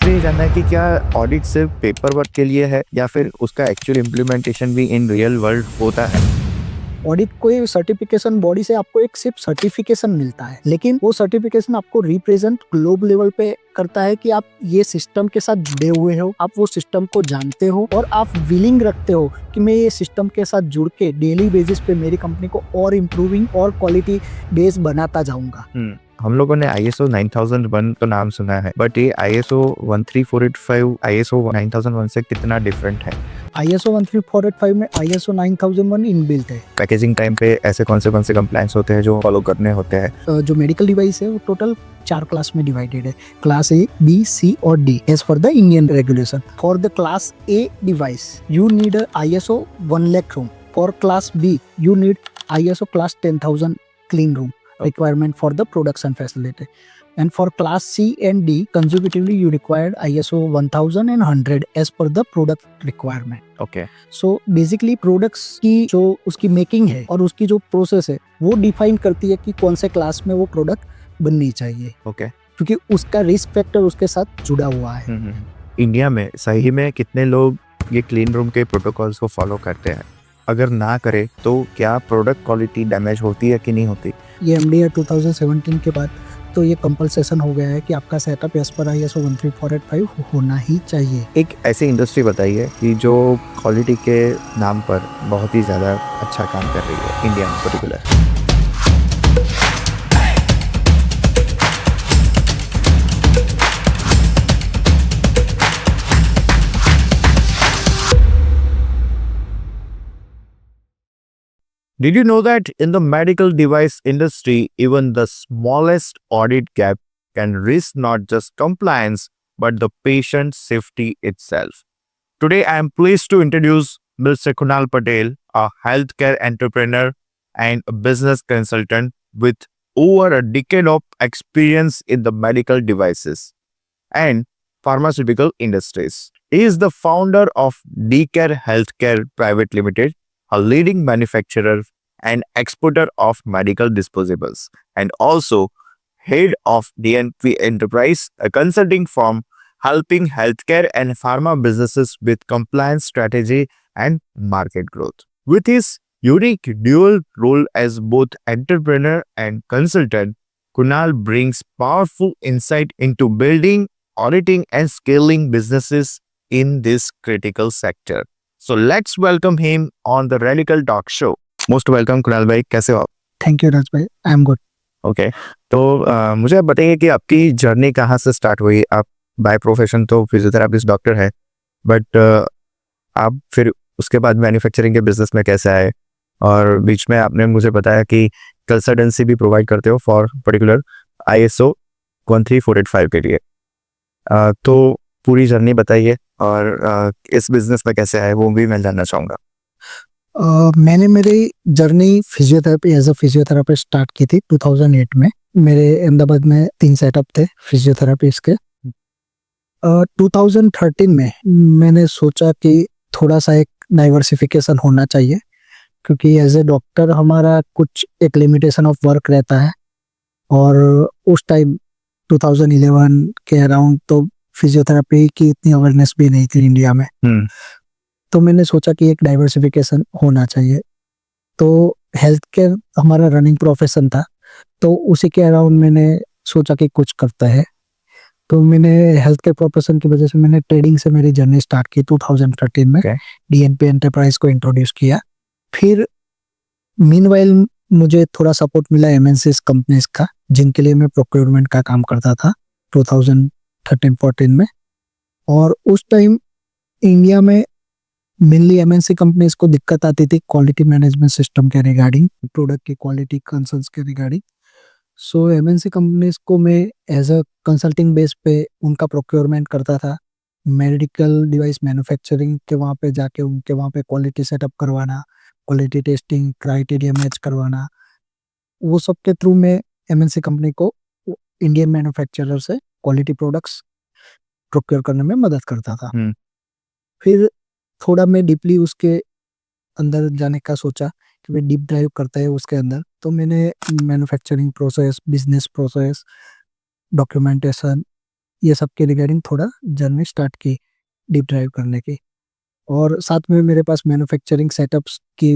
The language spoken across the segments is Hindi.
मुझे ये जानना है कि क्या ऑडिट सिर्फ पेपर वर्क के लिए है या फिर उसका एक्चुअल इम्प्लीमेंटेशन भी इन रियल वर्ल्ड होता है? ऑडिट कोई सर्टिफिकेशन बॉडी से आपको एक सिर्फ सर्टिफिकेशन मिलता है, लेकिन वो सर्टिफिकेशन आपको रिप्रेजेंट ग्लोब लेवल पे करता है कि आप ये सिस्टम के साथ जुड़े हुए हो, आप वो सिस्टम को जानते हो और आप विलिंग रखते हो कि मैं ये सिस्टम के साथ जुड़ के डेली बेसिस पे मेरी कंपनी को और इम्प्रूविंग और क्वालिटी बेस बनाता जाऊंगा। हम लोगों ने ISO 9001 तो नाम सुना है, बट ये ISO 13485 ISO 9001 से कितना डिफरेंट है? ISO 13485 में ISO 9001 इनबिल्ट है। पैकेजिंग टाइम पे ऐसे कौन से कंप्लायंस होते हैं जो फॉलो करने होते हैं? जो मेडिकल डिवाइस है वो टोटल 4 क्लास में डिवाइडेड है, क्लास A, B, C और D as for the Indian regulation. For the class A device you need ISO 1 lakh room. For class B you need ISO class 10,000 clean room requirement for the production facility, and for class C and D consecutively you required ISO 1000 and 100 as per the product requirement. Okay, so basically products की जो उसकी मेकिंग है और उसकी जो प्रोसेस है वो डिफाइन करती है कि कौन से क्लास में वो प्रोडक्ट बननी चाहिए, ओके। क्योंकि उसका रिस्क फैक्टर उसके साथ जुड़ा हुआ है। इंडिया में सही में कितने लोग ये क्लीन रूम के प्रोटोकॉल्स को फॉलो करते हैं? अगर ना करे तो क्या प्रोडक्ट क्वालिटी डैमेज होती है कि नहीं होती? ये MDR 2017 के बाद तो ये कंपल्सेशन हो गया है कि आपका सेटअप एज पर ISO 13485 होना ही चाहिए। एक ऐसी इंडस्ट्री बताइए कि जो क्वालिटी के नाम पर बहुत ही ज़्यादा अच्छा काम कर रही है, इंडिया में particular. Did you know that in the medical device industry, even the smallest audit gap can risk not just compliance, but the patient safety itself? Today, I am pleased to introduce Mr. Kunal Patel, a healthcare entrepreneur and a business consultant with over a decade of experience in the medical devices and pharmaceutical industries. He is the founder of DCare Healthcare Private Limited, a leading manufacturer and exporter of medical disposables, and also head of DNP Enterprise, a consulting firm helping healthcare and pharma businesses with compliance strategy and market growth. With his unique dual role as both entrepreneur and consultant, Kunal brings powerful insight into building, auditing, and scaling businesses in this critical sector. So let's welcome him on the Radical Talk Show. Most welcome Kunal भाई, कैसे हो आप? थैंक यू राज भाई, आई एम गुड। ओके, तो मुझे आप बताइए कि आपकी जर्नी कहाँ से स्टार्ट हुई? आप बाय प्रोफेशन तो फिजियोथेरापिस्ट डॉक्टर है, बट आप फिर उसके बाद मैन्युफैक्चरिंग के बिजनेस में कैसे आए? और बीच में आपने मुझे बताया कि कंसल्टेंसी भी प्रोवाइड करते हो फॉर पर्टिकुलर ISO 13485 के लिए। तो पूरी जर्नी बताइए और इस बिजनेस में कैसे आए वो भी मैं जानना चाहूँगा। मैंने मेरी journey physiotherapy as a physiotherapist start की थी 2008 में। मेरे अहमदाबाद में 3 सेटअप थे फिजियोथेरापिस्ट के। 2013 में मैंने सोचा कि थोड़ा सा एक डाइवर्सिफिकेशन होना चाहिए, क्योंकि एज ए डॉक्टर हमारा कुछ एक लिमिटेशन ऑफ वर्क रहता है, और उस टाइम 2011 के अराउंड तो फिजियोथेरेपी की इतनी अवेयरनेस भी नहीं थी इंडिया में। तो मैंने सोचा कि एक डाइवर्सिफिकेशन होना चाहिए। तो हेल्थ केयर हमारा रनिंग प्रोफेशन था, तो उसी के अराउंड मैंने सोचा कि कुछ करता है। तो मैंने हेल्थ केयर प्रोफेशन की वजह से मैंने ट्रेडिंग से मेरी जर्नी स्टार्ट की 2013 में। DNP एंटरप्राइज को इंट्रोड्यूस किया। फिर मीनवाइल मुझे थोड़ा सपोर्ट मिला MNCs कंपनीज का, जिनके लिए मैं प्रोक्योरमेंट का काम करता था 2013-14 में। और उस टाइम इंडिया में मेनली MNC कंपनीज को दिक्कत आती थी क्वालिटी मैनेजमेंट सिस्टम के रिगार्डिंग, प्रोडक्ट की क्वालिटी कंसर्न्स के रिगार्डिंग। सो MNC कंपनीज को मैं एज अ कंसल्टिंग बेस पे उनका प्रोक्योरमेंट करता था। मेडिकल डिवाइस मैन्युफैक्चरिंग के वहाँ पे जाके उनके वहाँ पे क्वालिटी सेटअप करवाना, क्वालिटी टेस्टिंग, क्राइटेरिया मैच करवाना, वो सब के थ्रू में MNC कंपनी को इंडियन मैन्युफैक्चरर से क्वालिटी प्रोडक्ट्स प्रोक्योर करने में मदद करता था। फिर थोड़ा मैं डीपली उसके अंदर जाने का सोचा कि मैं डीप ड्राइव करता है उसके अंदर। तो मैंने manufacturing process, business process, documentation, ये सब के रिगार्डिंग थोड़ा जर्नी स्टार्ट की डीप ड्राइव करने की। और साथ में मेरे पास मैन्युफैक्चरिंग सेटअप्स की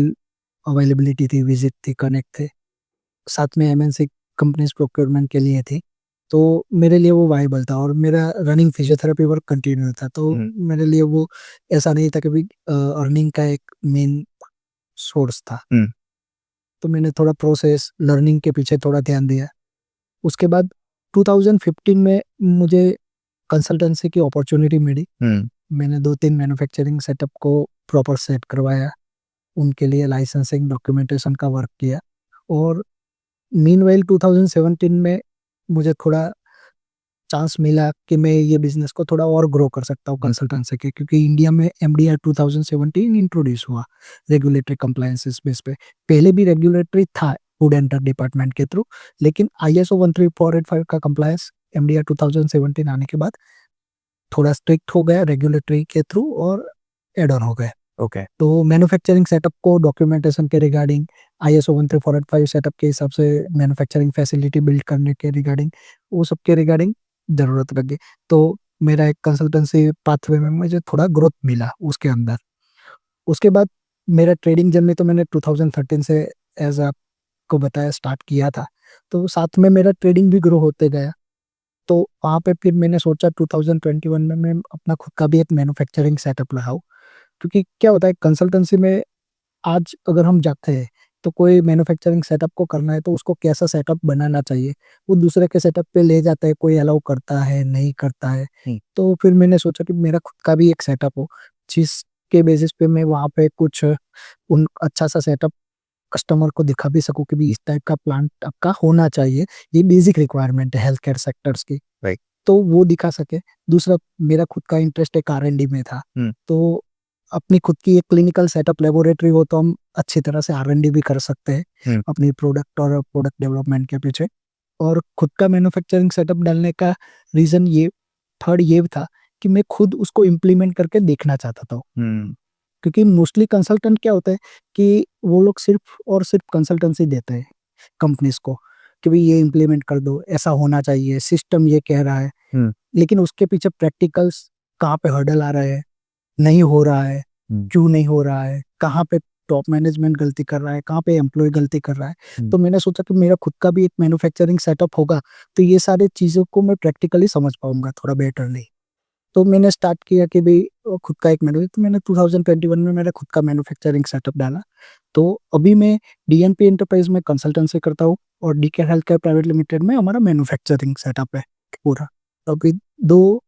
अवेलेबिलिटी थी, विजिट थी, कनेक्ट थे। साथ में एमएनसी कंपनीज प्रोक्योरमेंट के लिए थी। तो मेरे लिए वो वायबल था और मेरा रनिंग फिजियोथेरेपी वर्क कंटिन्यू था। तो मेरे लिए वो ऐसा नहीं था कि भाई अर्निंग का एक मेन सोर्स था। तो मैंने थोड़ा प्रोसेस लर्निंग के पीछे थोड़ा ध्यान दिया। उसके बाद 2015 में मुझे कंसल्टेंसी की अपॉर्चुनिटी मिली। मैंने 2-3 मैन्युफैक्चरिंग सेटअप को प्रॉपर सेट करवाया, उनके लिए लाइसेंसिंग डॉक्यूमेंटेशन का वर्क किया। और मीनवाइल 2017 में मुझे थोड़ा चांस मिला कि मैं ये बिजनेस को थोड़ा और ग्रो कर सकता हूँ कंसल्टेंसी के, क्योंकि इंडिया में एमडीआर 2017 इंट्रोड्यूस हुआ रेगुलेटरी कंप्लायंसेस बेस पे। पहले भी रेगुलेटरी था फूड एंड ड्रग डिपार्टमेंट के थ्रू, लेकिन आईएसओ 13485 का कंप्लायंस एमडीआर 2017 आने के बाद थोड़ा स्ट्रिक्ट हो गया रेगुलेटरी के थ्रू और एड ऑन हो गए। ओके। तो मैन्युफैक्चरिंग सेटअप को डॉक्यूमेंटेशन के रिगार्डिंग आईएसओ 13485 सेटअप के हिसाब से मैन्युफैक्चरिंग फैसिलिटी बिल्ड करने के रिगार्डिंग, वो सब के रिगार्डिंग ज़रूरत लगी। तो मेरा एक कंसल्टेंसी पाथवे में मुझे थोड़ा ग्रोथ मिला उसके अंदर। उसके बाद मेरा ट्रेडिंग जर्नी तो मैंने 2013 से एज़ आपको बताया स्टार्ट किया था। तो साथ में मेरा ट्रेडिंग भी ग्रो होते गया। तो वहाँ पे फिर मैंने सोचा 2021 में मैं अपना खुद का भी एक मैन्युफैक्चरिंग सेटअप लगाऊँ। क्योंकि क्या होता है कंसल्टेंसी में, आज अगर हम जाते हैं तो कोई मैन्युफैक्चरिंग सेटअप को करना है तो उसको कैसा सेटअप बनाना चाहिए, वो दूसरे के सेटअप पे ले जाता है, कोई अलाउ करता है, नहीं करता है। तो फिर मैंने सोचा कि मेरा खुद का भी एक सेटअप हो, जिसके बेसिस पे मैं वहाँ पे कुछ उन अच्छा सा सेटअप कस्टमर को दिखा भी सकूँ कि भी इस टाइप का प्लांट आपका होना चाहिए, ये बेसिक रिक्वायरमेंट है हेल्थ केयर सेक्टर्स की। राइट। तो वो दिखा सके। दूसरा, मेरा खुद का इंटरेस्ट एक आर&डी में था। तो अपनी खुद की एक क्लिनिकल सेटअप लेबोरेटरी हो तो हम अच्छी तरह से आर&डी भी कर सकते हैं अपनी प्रोडक्ट और प्रोडक्ट डेवलपमेंट के पीछे। और खुद का मैन्युफैक्चरिंग सेटअप डालने का रीज़न ये, थर्ड ये था कि मैं खुद उसको इम्प्लीमेंट करके देखना चाहता था। क्योंकि मोस्टली कंसल्टेंट क्या होता है कि वो लोग सिर्फ और सिर्फ कंसल्टेंसी देते हैं कंपनीज को कि भाई ये इम्प्लीमेंट कर दो, ऐसा होना चाहिए, सिस्टम ये कह रहा है। लेकिन उसके पीछे प्रैक्टिकल्स कहाँ पे हर्डल आ रहे हैं, नहीं हो रहा है, क्यों नहीं हो रहा है, कहाँ पे टॉप मैनेजमेंट गलती कर रहा है, कहाँ पे एम्प्लॉय गलती कर रहा है। तो मैंने सोचा कि मेरा खुद का भी एक मैन्युफैक्चरिंग सेटअप होगा तो ये सारी चीज़ों को मैं प्रैक्टिकली समझ पाऊंगा थोड़ा बेटरली। तो मैंने स्टार्ट किया कि भाई खुद का एक मैन्यू, तो मैंने 2021 में मेरा खुद का मैन्युफैक्चरिंग सेटअप डाला। तो अभी मैं डीएनपी एंटरप्राइज में कंसल्टेंसी करता हूँ और DK health care private limited में हमारा मैन्युफैक्चरिंग सेटअप है पूरा। तो अभी 2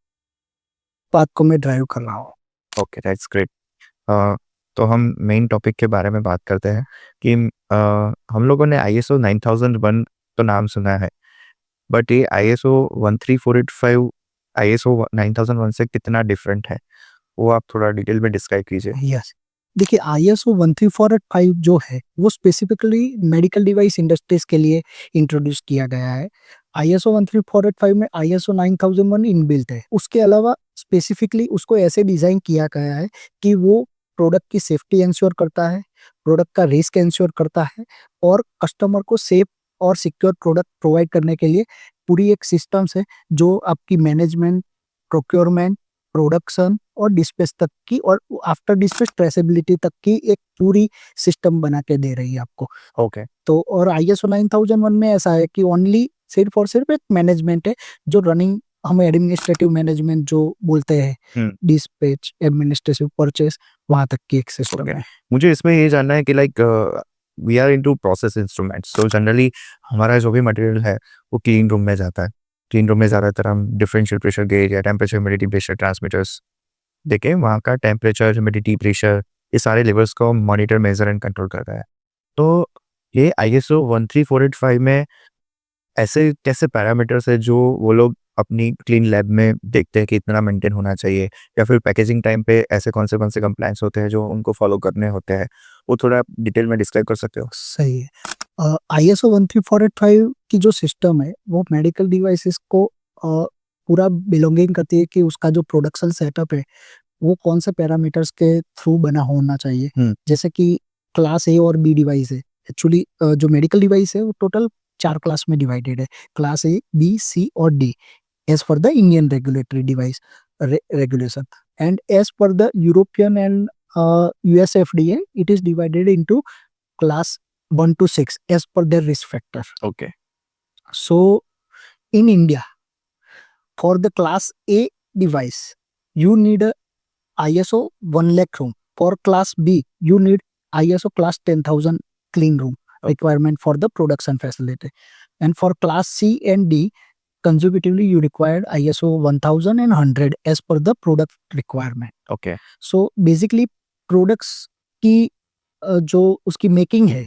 पाथ को मैं ड्राइव कर रहा हूँ। Okay, that's great. तो हम मेन टॉपिक के बारे में बात करते हैं कि हम लोगों ने ISO 9001 तो नाम सुना है, बट ये ISO 13485 ISO 9001 से कितना डिफरेंट है, वो आप थोड़ा डिटेल में डिस्क्राइब कीजिए। यस, देखिए आईएसओ 13485 जो है वो स्पेसिफिकली मेडिकल डिवाइस इंडस्ट्रीज के लिए इंट्रोड्यूस किया गया है। आईएसओ 13485 में आईएसओ 9001 इनबिल्ट है। उसके अलावा स्पेसिफिकली उसको ऐसे डिजाइन किया गया है कि वो प्रोडक्ट की सेफ्टी इंश्योर करता है, प्रोडक्ट का रिस्क इंश्योर करता है और कस्टमर को सेफ और सिक्योर प्रोडक्ट प्रोवाइड करने के लिए पूरी एक सिस्टम्स है जो आपकी मैनेजमेंट, प्रोक्योरमेंट, प्रोडक्शन और डिस्पैच तक की और आफ्टर डिस्पैच ट्रेसेबिलिटी तक की एक पूरी सिस्टम बना के दे रही है आपको। ओके। तो और आईएसओ 9001 में ऐसा है कि ओनली सिर्फ और सिर्फ एक मैनेजमेंट है जो रनिंग, हम एडमिनिस्ट्रेटिव मैनेजमेंट जो बोलते हैं, डिस्पैच, एडमिनिस्ट्रेटिव परचेस, वहां तक की एक सिस्टम है। मुझे इसमें ये जानना है कि like we are into process instruments, so generally हमारा जो भी मटेरियल है वो क्लीन रूम में जाता है। क्लीन रूम में ज़्यादातर हम डिफरेंशियल प्रेशर गेज या टेम्परेचर, ह्यूमिडिटी, प्रेशर ट्रांसमीटर्स देके वहाँ का टेम्परेचर, ह्यूमिडिटी, प्रेशर, ये सारे लेवल्स को मॉनिटर, मेजर एंड कंट्रोल करता है। तो ये ISO 13485 में ऐसे कैसे पैरामीटर्स है जो वो लोग अपनी क्लीन लैब में देखते हैं कि इतना मेंटेन होना चाहिए, या फिर पैकेजिंग टाइम पे ऐसे कौन से कंप्लायंस होते हैं जो उनको फॉलो करने होते हैं, वो थोड़ा डिटेल में डिस्क्राइब कर सकते हो? सही है। आईएसओ 13485 की जो सिस्टम है वो मेडिकल डिवाइसेस को पूरा बिलोंगिंग करती है कि उसका जो प्रोडक्शन सेटअप है वो कौन से पैरामीटर्स के थ्रू बना होना चाहिए। जैसे कि क्लास ए और बी डिवाइस है। एक्चुअली जो मेडिकल डिवाइस है वो टोटल 4 क्लास में डिवाइडेड है, क्लास ए, बी, सी और D. as per the Indian regulatory device regulation. And as per the European and US FDA, it is divided into class 1 to 6 as per their risk factor. Okay. So in India, for the class A device, you need a ISO 1 lakh room. For class B, you need ISO class 10,000 clean room requirement for the production facility. And for class C and D, consecutively you required ISO 1000 and 100 as per the product requirement. Okay. So basically products की जो उसकी मेकिंग है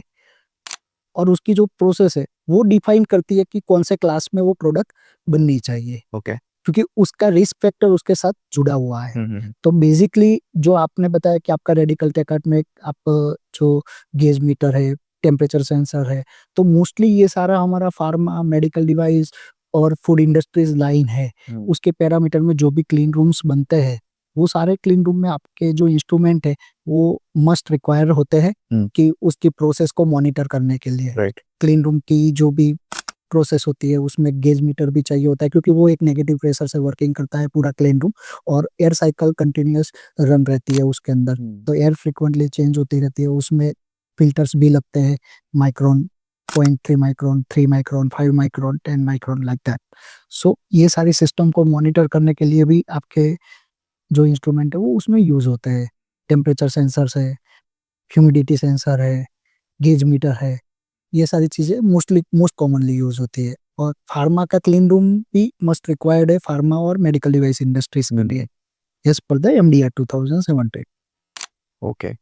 और उसकी जो प्रोसेस है वो डिफाइन करती है कि कौन से क्लास में वो प्रोडक्ट बननी चाहिए, Okay. क्योंकि उसका रिस्क फैक्टर उसके साथ जुड़ा हुआ है। हम्म। तो बेसिकली जो आपने बताया कि आपका रेडिकल टेकट में आप जो गेज मीटर है, टेम्परेचर सेंसर है, तो मोस्टली ये सारा हमारा फार्मा, मेडिकल डिवाइस और फूड इंडस्ट्रीज लाइन है। उसके पैरामीटर में जो भी क्लीन रूम्स बनते हैं, वो सारे क्लीन रूम में आपके जो इंस्ट्रूमेंट है वो मस्ट रिक्वायर होते हैं कि उसकी प्रोसेस को मॉनिटर करने के लिए। राइट। क्लीन रूम की जो भी प्रोसेस होती है उसमें गेज मीटर भी चाहिए होता है, क्योंकि वो एक नेगेटिव प्रेशर से वर्किंग करता है पूरा क्लीन रूम, और एयर साइकिल कंटिन्यूअस रन रहती है उसके अंदर। तो एयर फ्रिक्वेंटली चेंज होती रहती है, उसमें फिल्टर्स भी लगते हैं, micron, 0.3 micron, 3 micron, 5 micron, 10 micron, like that. So ये सारी सिस्टम को मॉनिटर करने के लिए भी आपके जो इंस्ट्रूमेंट है वो उसमें यूज होते हैं। टेम्परेचर सेंसर्स है, ह्यूमिडिटी सेंसर है, गेज मीटर है, ये सारी चीजें मोस्ट कॉमनली यूज होती है। और फार्मा का क्लीन रूम भी मस्ट रिक्वायर्ड है फार्मा और मेडिकल डिवाइस इंडस्ट्रीज में भी है, as per the MDR 2017। Okay.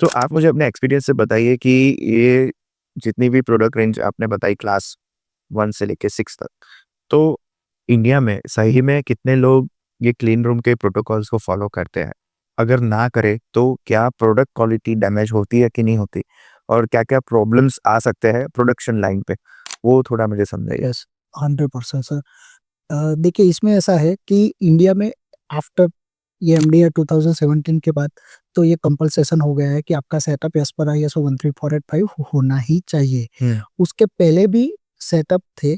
तो आप मुझे अपने एक्सपीरियंस से बताइए कि ये जितनी भी प्रोडक्ट रेंज आपने बताई क्लास 1 से लेके 6 तक, तो इंडिया में सही में कितने लोग ये क्लीन रूम के प्रोटोकॉल्स को फॉलो करते हैं? अगर ना करे तो क्या प्रोडक्ट क्वालिटी डैमेज होती है कि नहीं होती, और क्या क्या प्रॉब्लम्स आ सकते हैं प्रोडक्शन लाइन पे, वो थोड़ा मुझे समझाइए। Yes, 100% sir. देखिए इसमें ऐसा है कि इंडिया में आफ्टर ये MDR 2017 के बाद तो ये कंपल्सेशन हो गया है कि आपका सेटअप एज पर ISO 13485 होना ही चाहिए। उसके पहले भी सेटअप थे,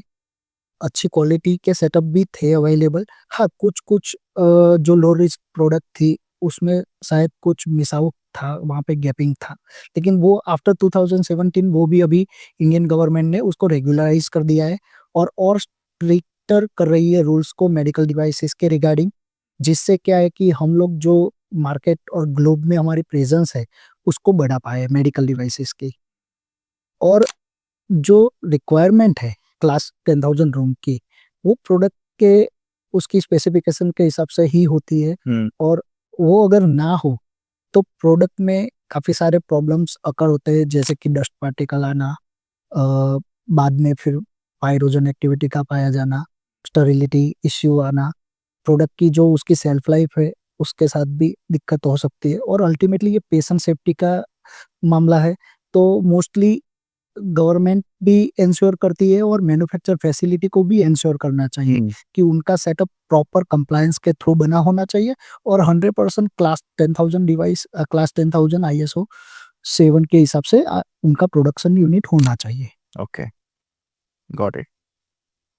अच्छी क्वालिटी के सेटअप भी थे अवेलेबल। हाँ, कुछ जो लो रिस्क प्रोडक्ट थी उसमें शायद कुछ मिस आउट था, वहाँ पे गैपिंग था। लेकिन वो आफ्टर 2017 वो भी अभी इंडियन गवर्नमेंट ने उसको रेगुलराइज कर दिया है और स्ट्रिक्टर कर रही है रूल्स को मेडिकल डिवाइसेस के रिगार्डिंग, जिससे क्या है कि हम लोग जो मार्केट और ग्लोब में हमारी प्रेजेंस है उसको बढ़ा पाए मेडिकल डिवाइसेस की। और जो रिक्वायरमेंट है क्लास 10,000 रूम की, वो प्रोडक्ट के उसकी स्पेसिफिकेशन के हिसाब से ही होती है। और वो अगर ना हो तो प्रोडक्ट में काफी सारे प्रॉब्लम्स अकर होते हैं, जैसे कि डस्ट पार्टिकल आना, बाद में फिर पायरोजन एक्टिविटी का पाया जाना, स्टरिलिटी इश्यू आना, प्रोडक्ट की जो उसकी सेल्फ लाइफ है उसके साथ भी दिक्कत हो सकती है, और अल्टीमेटली ये पेशेंट सेफ्टी का मामला है। तो मोस्टली गवर्नमेंट भी इंश्योर करती है और मैन्युफैक्चर फैसिलिटी को भी इंश्योर करना चाहिए कि उनका सेटअप प्रॉपर कंप्लायंस के थ्रू बना होना चाहिए, और 100% क्लास 10,000 डिवाइस, क्लास 10,000 ISO 7 के हिसाब से उनका प्रोडक्शन यूनिट होना चाहिए। Okay, got it.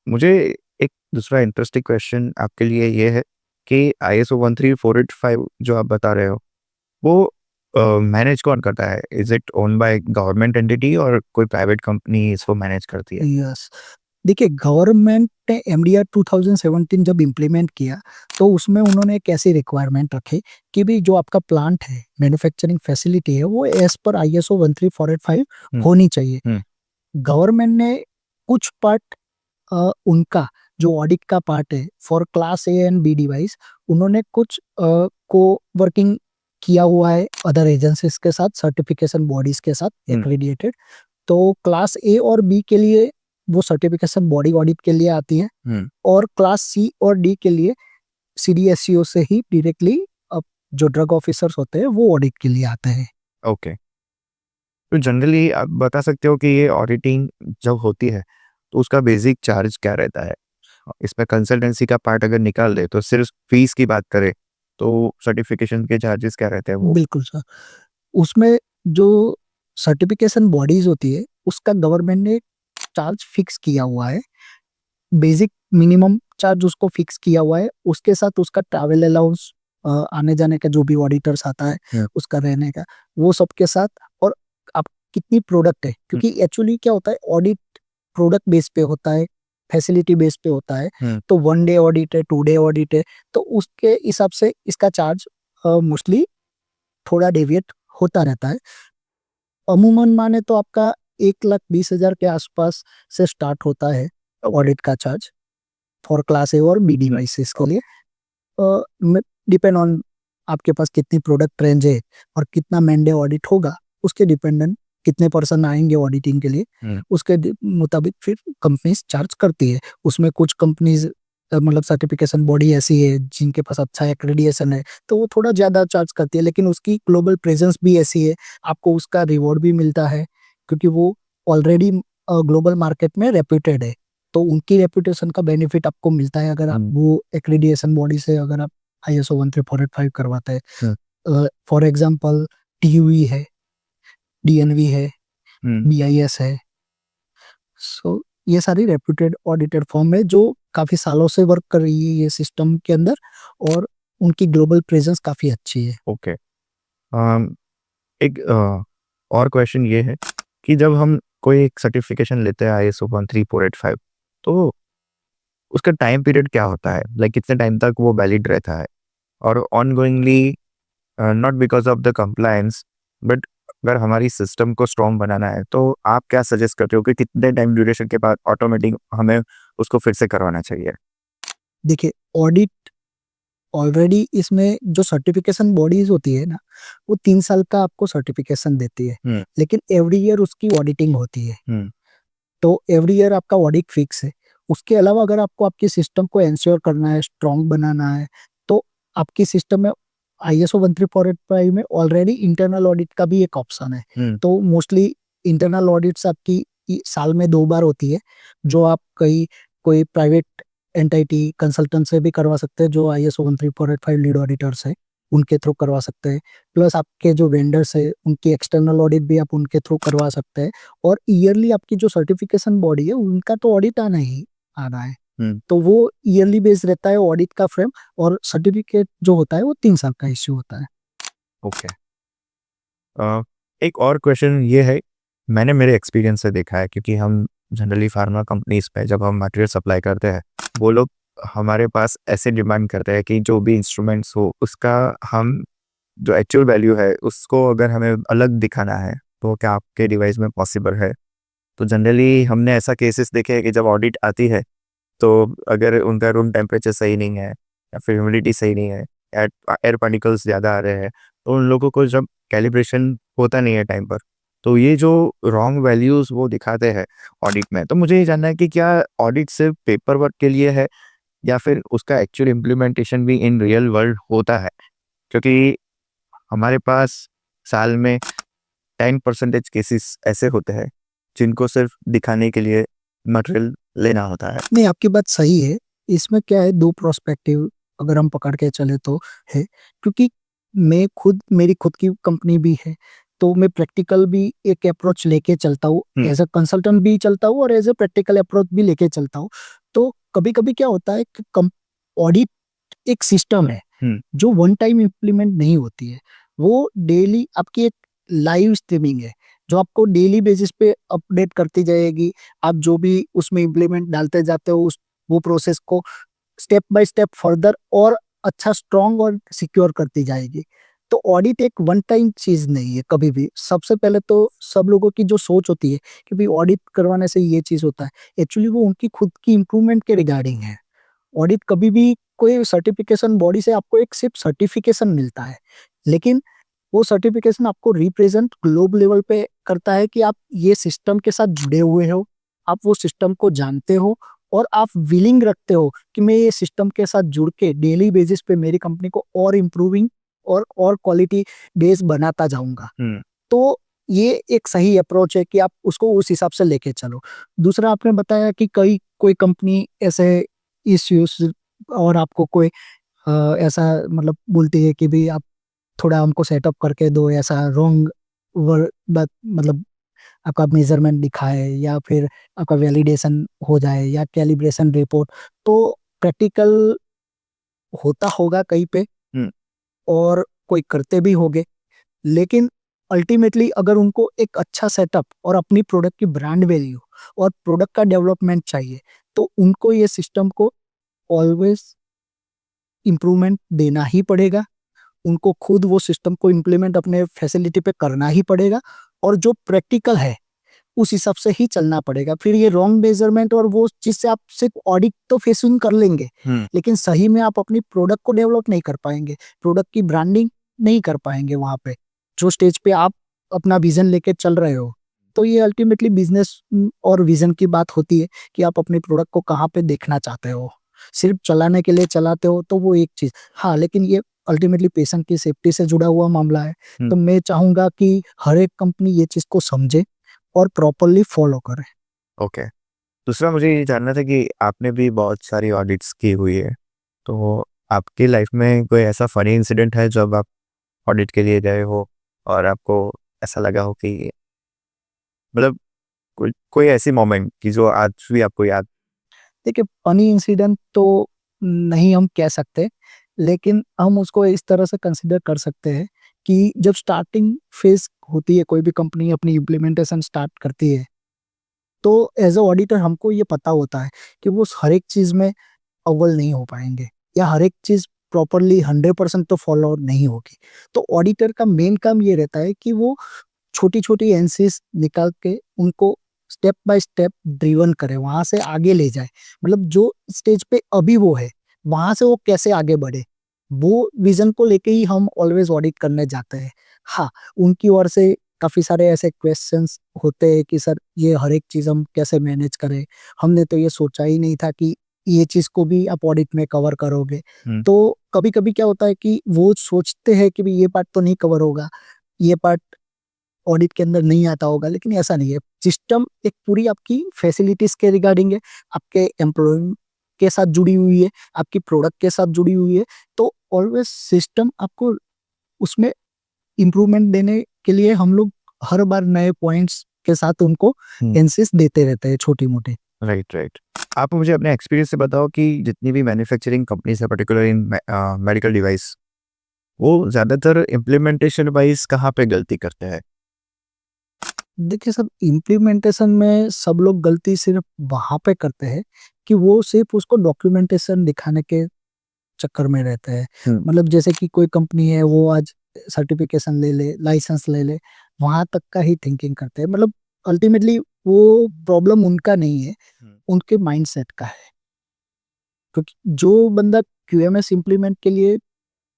मुझे एक दूसरा इंटरेस्टिंग क्वेश्चन आपके लिए ये है कि ISO 13485 जो आप बता रहे हो, वो मैनेज कौन करता है? Is it own by government entity और कोई प्राइवेट कंपनी इसको मैनेज करती है? यस, देखिए गवर्नमेंट ने MDR 2017 जब इम्प्लीमेंट किया तो उसमें उन्होंने एक ऐसी रिक्वायरमेंट रखी कि भी जो आपका प्लांट है, मैन्युफैक्चरिंग फैसिलिटी है, वो एज पर ISO 13485 होनी चाहिए। गवर्नमेंट ने कुछ पार्ट उनका जो ऑडिट का पार्ट है for class A and B device, उन्होंने कुछ को वर्किंग किया हुआ है अदर एजेंसीज के साथ, सर्टिफिकेशन बॉडीज के साथ एक्रेडिटेड। तो क्लास A और B के लिए वो सर्टिफिकेशन बॉडी ऑडिट के लिए आती है, और क्लास C और D के लिए CDSCO से ही डायरेक्टली जो ड्रग ऑफिसर्स होते हैं वो ऑडिट के लिए आते हैं। ओके। तो जनरली आप बता सकते हो कि ये ऑडिटिंग जब होती है तो उसका बेसिक चार्ज क्या रहता है? इसमें कंसल्टेंसी का पार्ट अगर निकाल दे तो सिर्फ फीस की बात करें तो सर्टिफिकेशन के चार्जेस क्या रहते हैं वो? बिल्कुल सर, उसमें जो सर्टिफिकेशन बॉडीज होती है उसका गवर्नमेंट ने चार्ज फिक्स किया हुआ है, बेसिक मिनिमम चार्ज उसको फिक्स किया हुआ है, उसके साथ उसका ट्रैवल अलाउंस, आने जाने का जो भी ऑडिटर्स आता है उसका रहने का, वो सबके साथ, और आप कितनी प्रोडक्ट है, क्योंकि एक्चुअली क्या होता है, ऑडिट प्रोडक्ट बेस पे होता है, फैसिलिटी बेस पे होता है, तो 1 डे ऑडिट है, 2 डे ऑडिट है, तो उसके हिसाब से इसका चार्ज मोस्टली थोड़ा डेविएट होता रहता है। अमूमन माने तो आपका 1,20,000 के आसपास से स्टार्ट होता है ऑडिट का चार्ज फॉर क्लास ए और बी डिवाइसेस के लिए। डिपेंड ऑन आपके पास कितनी प्रोडक्ट रेंज है और कितना मैन डे ऑडिट होगा, उसके डिपेंडेंट कितने पर्सन आएंगे ऑडिटिंग के लिए, उसके मुताबिक फिर कंपनीज चार्ज करती है। उसमें कुछ कंपनीज मतलब सर्टिफिकेशन बॉडी ऐसी है जिनके पास अच्छा एक्रेडिटेशन है, तो वो थोड़ा ज्यादा चार्ज करती है, लेकिन उसकी ग्लोबल प्रेजेंस भी ऐसी है, आपको उसका रिवॉर्ड भी मिलता है, क्योंकि वो ऑलरेडी ग्लोबल मार्केट में रेप्यूटेड है, तो उनकी रेपुटेशन का बेनिफिट आपको मिलता है अगर आप वो एक्रेडिटेशन बॉडी से अगर आप ISO 13485 करवाते हैं। फॉर एग्जांपल TUV है, DNV है, BIS है, सो ये सारी रेप्यूटेड ऑडिटेड फर्म है जो काफी सालों से वर्क कर रही है ये सिस्टम के अंदर, और उनकी ग्लोबल प्रेजेंस काफी अच्छी है। ओके। एक और क्वेश्चन ये है कि जब हम कोई एक सर्टिफिकेशन लेते हैं ISO 13485, तो उसका टाइम पीरियड क्या होता है, लाइक कितने टाइम तक वो वैलिड रहता है, और ongoingly, not because of the compliance, but अगर हमारी सिस्टम को स्ट्रॉन्ग बनाना है तो आप क्या सजेस्ट करते हो कि कितने टाइम ड्यूरेशन के बाद ऑटोमेटिक हमें उसको फिर से करवाना चाहिए? देखिए, ऑडिट ऑलरेडी इसमें जो सर्टिफिकेशन बॉडीज होती है ना, वो 3 साल का आपको सर्टिफिकेशन देती है, लेकिन एवरी ईयर उसकी ऑडिटिंग होती है, तो एवरी ईयर आपका ऑडिट फिक्स है। उसके अलावा अगर आपको आपकी सिस्टम को एंश्योर करना है, स्ट्रॉन्ग बनाना है, तो आपकी सिस्टम में ISO 13485 में ऑलरेडी इंटरनल ऑडिट का भी एक ऑप्शन है। तो मोस्टली इंटरनल ऑडिट्स आपकी साल में 2 बार होती है, जो आप कोई प्राइवेट एंटिटी कंसल्टेंट से भी करवा सकते हैं, जो ISO 13485 लीड ऑडिटर्स है उनके थ्रू करवा सकते हैं। प्लस आपके जो वेंडर्स है उनकी एक्सटर्नल ऑडिट भी आप उनके थ्रू करवा सकते हैं। और ईयरली आपकी जो सर्टिफिकेशन बॉडी है उनका तो ऑडिट आना है, तो वो ईयरली बेस रहता है ऑडिट का फ्रेम, और सर्टिफिकेट जो होता है वो 3 साल का इश्यू होता है। ओके। एक और क्वेश्चन ये है, मैंने मेरे एक्सपीरियंस से देखा है, क्योंकि हम जनरली फार्मा कंपनीज पे जब हम मटेरियल सप्लाई करते हैं, वो लोग हमारे पास ऐसे डिमांड करते हैं कि जो भी इंस्ट्रूमेंट्स हो उसका हम जो एक्चुअल वैल्यू है उसको अगर हमें अलग दिखाना है तो क्या आपके डिवाइस में पॉसिबल है? तो जनरली हमने ऐसा केसेस देखे हैं कि जब ऑडिट आती है, तो अगर उनका रूम टेम्परेचर सही नहीं है या फिर ह्यूमिडिटी सही नहीं है, एयर पार्टिकल्स ज़्यादा आ रहे हैं, तो उन लोगों को जब कैलिब्रेशन होता नहीं है टाइम पर, तो ये जो रॉन्ग वैल्यूज़ वो दिखाते हैं ऑडिट में। तो मुझे ये जानना है कि क्या ऑडिट सिर्फ पेपर वर्क के लिए है या फिर उसका एक्चुअल इम्प्लीमेंटेशन भी इन रियल वर्ल्ड होता है? क्योंकि हमारे पास साल में 10% केसेस ऐसे होते हैं जिनको सिर्फ दिखाने के लिए मटेरियल लेना होता है। नहीं, आपकी बात सही है। इसमें क्या है, 2 पर्सपेक्टिव अगर हम पकड़ के चले तो है, क्योंकि मेरी खुद की कंपनी भी है, तो मैं प्रैक्टिकल भी एक अप्रोच लेके चलता हूँ, एज़ अ कंसल्टेंट भी चलता हूँ और एज़ अ प्रैक्टिकल अप्रोच भी लेके चलता हूँ। तो कभी-कभी क्या होता है कि ऑडिट एक सिस्टम है, जो वन टाइम इम्प्लीमेंट नहीं होती है। वो डेली आपकी एक लाइव स्ट्रीमिंग है, जो आपको डेली बेसिस पे अपडेट करती जाएगी। आप जो भी उसमें इम्प्लीमेंट डालते जाते हो वो प्रोसेस को स्टेप बाय स्टेप फर्दर और अच्छा स्ट्रॉन्ग और सिक्योर करती जाएगी। तो ऑडिट एक वन टाइम चीज नहीं है कभी भी। सबसे पहले तो सब लोगों की जो सोच होती है कि भाई ऑडिट करवाने से ये चीज होता है, एक्चुअली वो उनकी खुद की इम्प्रूवमेंट के रिगार्डिंग है। ऑडिट कभी भी कोई सर्टिफिकेशन बॉडी से आपको एक सिर्फ सर्टिफिकेशन मिलता है, लेकिन वो सर्टिफिकेशन आपको रिप्रेजेंट ग्लोब लेवल पे करता है कि आप ये सिस्टम के साथ जुड़े हुए हो, आप वो सिस्टम को जानते हो और आप विलिंग रखते हो कि मैं ये सिस्टम के साथ जुड़ के डेली बेसिस पे मेरी कंपनी को और इम्प्रूविंग और क्वालिटी बेस बनाता जाऊंगा। तो ये एक सही अप्रोच है कि आप उसको उस हिसाब से लेके चलो। दूसरा, आपने बताया कि कोई कंपनी ऐसे इश्यूज और आपको कोई ऐसा मतलब बोलती है कि भी आप थोड़ा हमको सेटअप करके दो, ऐसा रॉन्ग वर्ड मतलब आपका मेजरमेंट दिखाए या फिर आपका वैलिडेशन हो जाए या कैलिब्रेशन रिपोर्ट, तो प्रैक्टिकल होता होगा कहीं पे हम्म। और कोई करते भी होंगे, लेकिन अल्टीमेटली अगर उनको एक अच्छा सेटअप और अपनी प्रोडक्ट की ब्रांड वैल्यू और प्रोडक्ट का डेवलपमेंट चाहिए, तो उनको ये सिस्टम को ऑलवेज इम्प्रूवमेंट देना ही पड़ेगा। उनको खुद वो सिस्टम को इम्प्लीमेंट अपने फैसिलिटी पे करना ही पड़ेगा और जो प्रैक्टिकल है उस हिसाब से ही चलना पड़ेगा। फिर ये रॉन्ग मेजरमेंट और वो चीज से आप सिर्फ ऑडिट तो फेसिंग कर लेंगे, लेकिन सही में आप अपनी प्रोडक्ट को डेवलप नहीं कर पाएंगे, प्रोडक्ट की ब्रांडिंग नहीं कर पाएंगे वहां पे जो स्टेज पे आप अपना विजन लेके चल रहे हो। तो ये अल्टीमेटली बिजनेस और विजन की बात होती है कि आप अपने प्रोडक्ट को कहाँ पे देखना चाहते हो। सिर्फ चलाने के लिए चलाते हो तो वो एक चीज, हाँ, लेकिन ये अल्टीमेटली पेशेंट की सेफ्टी से जुड़ा हुआ मामला है। तो मैं चाहूंगा कि हर एक कंपनी ये चीज को समझे और प्रॉपरली फॉलो करें। ओके। दूसरा मुझे ये जानना था कि आपने भी बहुत सारी ऑडिट्स की हुई है, तो आपकी लाइफ में कोई ऐसा फनी इंसिडेंट है जब आप ऑडिट के लिए गए हो और आपको ऐसा लगा हो कि मतलब कोई कोई ऐसी मोमेंट कि जो आज भी आपको याद। देखिए, फनी इंसिडेंट तो नहीं हम कह सकते, लेकिन हम उसको इस तरह से कंसिडर कर सकते हैं कि जब स्टार्टिंग फेज होती है, कोई भी कंपनी अपनी इम्प्लीमेंटेशन स्टार्ट करती है, तो एज अ ऑडिटर हमको ये पता होता है कि वो हर एक चीज में अव्वल नहीं हो पाएंगे या हर एक चीज प्रॉपरली 100% तो फॉलो नहीं होगी। तो ऑडिटर का मेन काम ये रहता है कि वो छोटी छोटी एनसीस निकाल के उनको स्टेप बाय स्टेप ड्रिवन करे, वहां से आगे ले जाए। मतलब जो स्टेज पे अभी वो है, वहां से वो कैसे आगे बढ़े, वो विजन को लेके ही हम ऑलवेज ऑडिट करने जाते हैं। हाँ, उनकी ओर से काफी सारे ऐसे क्वेश्चंस होते हैं कि सर ये हर एक चीज हम कैसे मैनेज करें, हमने तो ये सोचा ही नहीं था कि ये चीज को भी आप ऑडिट में कवर करोगे। तो कभी कभी क्या होता है कि वो सोचते हैं कि भी ये पार्ट तो नहीं कवर होगा, ये पार्ट ऑडिट के अंदर नहीं आता होगा, लेकिन ऐसा नहीं है। सिस्टम एक पूरी आपकी फैसिलिटीज के रिगार्डिंग है, आपके एम्प्लॉय के साथ जुड़ी हुई है, आपकी प्रोडक्ट के साथ जुड़ी हुई है। तो ऑलवेज सिस्टम आपको उसमें इम्प्रूवमेंट देने के लिए हम लोग हर बार नए पॉइंट्स के साथ उनको एंसिस देते रहते हैं, छोटी मोटी। Right right. आप मुझे अपने एक्सपीरियंस से बताओ कि जितनी भी मैन्युफैक्चरिंग कंपनीज है पर्टिकुलर इन मेडिकल डिवाइस, वो ज़्यादातर इम्प्लीमेंटेशन वाइज कहाँ पे गलती करते हैं? देखिए, सब इम्प्लीमेंटेशन में सब लोग गलती सिर्फ वहां पे करते हैं कि वो सिर्फ उसको डॉक्यूमेंटेशन दिखाने के चक्कर में रहते हैं। मतलब जैसे कि कोई कंपनी है, वो आज सर्टिफिकेशन ले ले, लाइसेंस ले ले, वहां तक का ही थिंकिंग करते हैं। मतलब अल्टीमेटली वो प्रॉब्लम उनका नहीं है, उनके माइंडसेट का है। क्योंकि जो बंदा क्यूएमएस इम्प्लीमेंट के लिए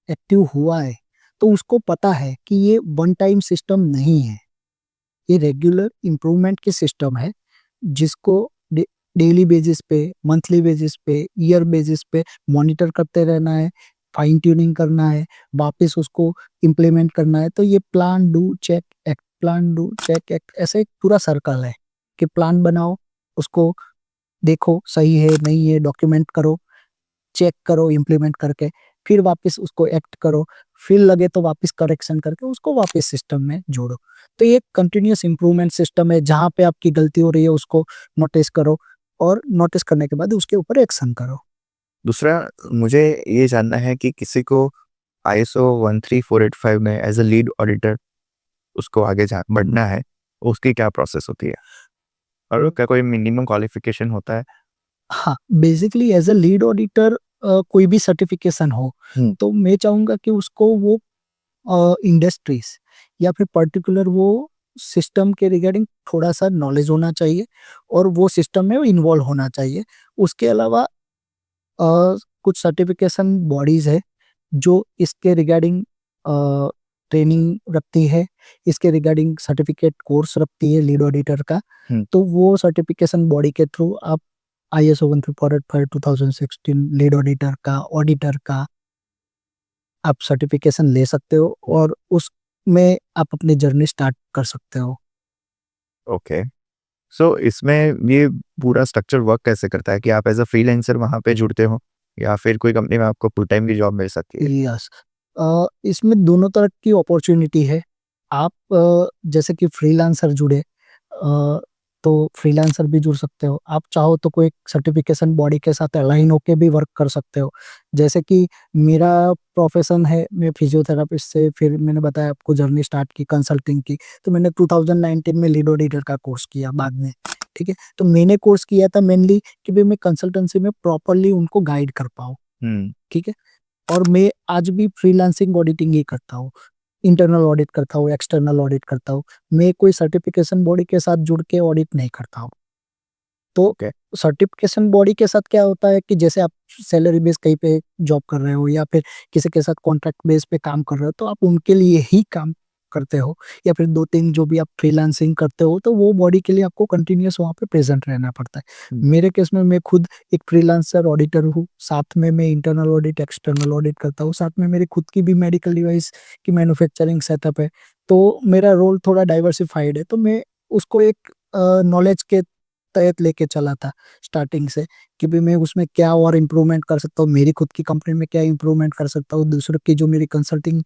एक्टिव हुआ है, तो उसको पता है कि ये वन टाइम सिस्टम नहीं है, ये रेगुलर इम्प्रूवमेंट की सिस्टम है, जिसको डेली बेसिस पे, मंथली बेसिस पे, ईयर बेसिस पे मॉनिटर करते रहना है, फाइन ट्यूनिंग करना है, वापस उसको इम्प्लीमेंट करना है। तो ये plan do check act, plan do check act, ऐसे एक पूरा सर्कल है कि प्लान बनाओ, उसको देखो सही है नहीं है, डॉक्यूमेंट करो, चेक करो इम्प्लीमेंट करके, फिर वापस उसको एक्ट करो, फिर लगे तो वापस करेक्शन करके उसको वापस सिस्टम में जोड़ो। तो ये कंटिन्यूअस इम्प्रूवमेंट सिस्टम है, जहाँ पे आपकी गलती हो रही है उसको नोटिस करो और नोटिस करने के बाद उसके ऊपर एक्शन करो। दूसरा मुझे ये जानना है कि किसी को ISO 13485 में एज अ लीड ऑडिटर उसको आगे जा बढ़ना है, उसकी क्या प्रोसेस होती है और क्या कोई मिनिमम क्वालिफिकेशन होता है? हाँ, basically as a lead auditor कोई भी सर्टिफिकेशन हो, तो मैं चाहूंगा कि उसको वो इंडस्ट्रीज या फिर पर्टिकुलर वो सिस्टम के रिगार्डिंग थोड़ा सा नॉलेज होना चाहिए और वो सिस्टम में इन्वॉल्व होना चाहिए। उसके अलावा कुछ सर्टिफिकेशन बॉडीज है जो इसके रिगार्डिंग ट्रेनिंग रखती है, इसके रिगार्डिंग सर्टिफिकेट कोर्स रखती है लीड ऑडिटर का। तो वो सर्टिफिकेशन बॉडी के थ्रू आप ISO 13485 2016 लीड ऑडिटर का आप सर्टिफिकेशन ले सकते हो और उसमें आप अपनी जर्नी स्टार्ट कर सकते हो। ओके। सो इसमें ये पूरा स्ट्रक्चर वर्क कैसे करता है कि आप एज अ फ्रीलांसर वहाँ पे जुड़ते हो या फिर कोई कंपनी में आपको फुल टाइम की जॉब मिल सकती है? यस, इसमें दोनों तरह की अपॉर्चुनिटी है। आप जैसे कि फ्रीलांसर जुड़े, तो फ्रीलांसर भी जुड़ सकते हो। आप चाहो तो कोई सर्टिफिकेशन बॉडी के साथ अलाइन होके भी वर्क कर सकते हो। जैसे कि मेरा प्रोफेशन है, मैं फिजियोथेरापिस्ट से फिर मैंने बताया आपको जर्नी स्टार्ट की कंसल्टिंग की, तो मैंने 2019 में लीड ऑडिटर का कोर्स किया बाद में, ठीक है। तो मैंने कोर्स किया था मेनली कि भाई मैं कंसल्टेंसी में प्रॉपरली उनको गाइड कर पाऊँ, ठीक है। और मैं आज भी फ्रीलांसिंग ऑडिटिंग ही करता हूँ, इंटरनल ऑडिट करता हूँ, एक्सटर्नल ऑडिट करता हूँ। मैं कोई सर्टिफिकेशन बॉडी के साथ जुड़ के ऑडिट नहीं करता हूँ। तो ओके। सर्टिफिकेशन बॉडी के साथ क्या होता है कि जैसे आप सैलरी बेस कहीं पे जॉब कर रहे हो या फिर किसी के साथ कॉन्ट्रैक्ट बेस पे काम कर रहे हो, तो आप उनके लिए ही काम करते हो, या फिर 2-3 जो भी आप फ्रीलांसिंग करते हो, तो वो बॉडी के लिए आपको कंटिन्यूअस वहाँ पे प्रेज़ेंट रहना पड़ता है। हम्म। मेरे केस में मैं खुद एक फ्रीलांसर ऑडिटर हूँ, साथ में मैं इंटरनल ऑडिट, एक्सटर्नल ऑडिट करता हूँ, साथ में मेरी खुद की भी मेडिकल डिवाइस की मैन्युफैक्चरिंग सेटअप है। तो मेरा रोल थोड़ा डाइवर्सिफाइड है, तो मैं उसको एक नॉलेज के तहत लेके चला था स्टार्टिंग से, कि भी मैं उसमें क्या और इम्प्रूवमेंट कर सकता हूँ, मेरी खुद की कंपनी में क्या इम्प्रूवमेंट कर सकता हूँ, दूसरों की जो मेरी कंसल्टिंग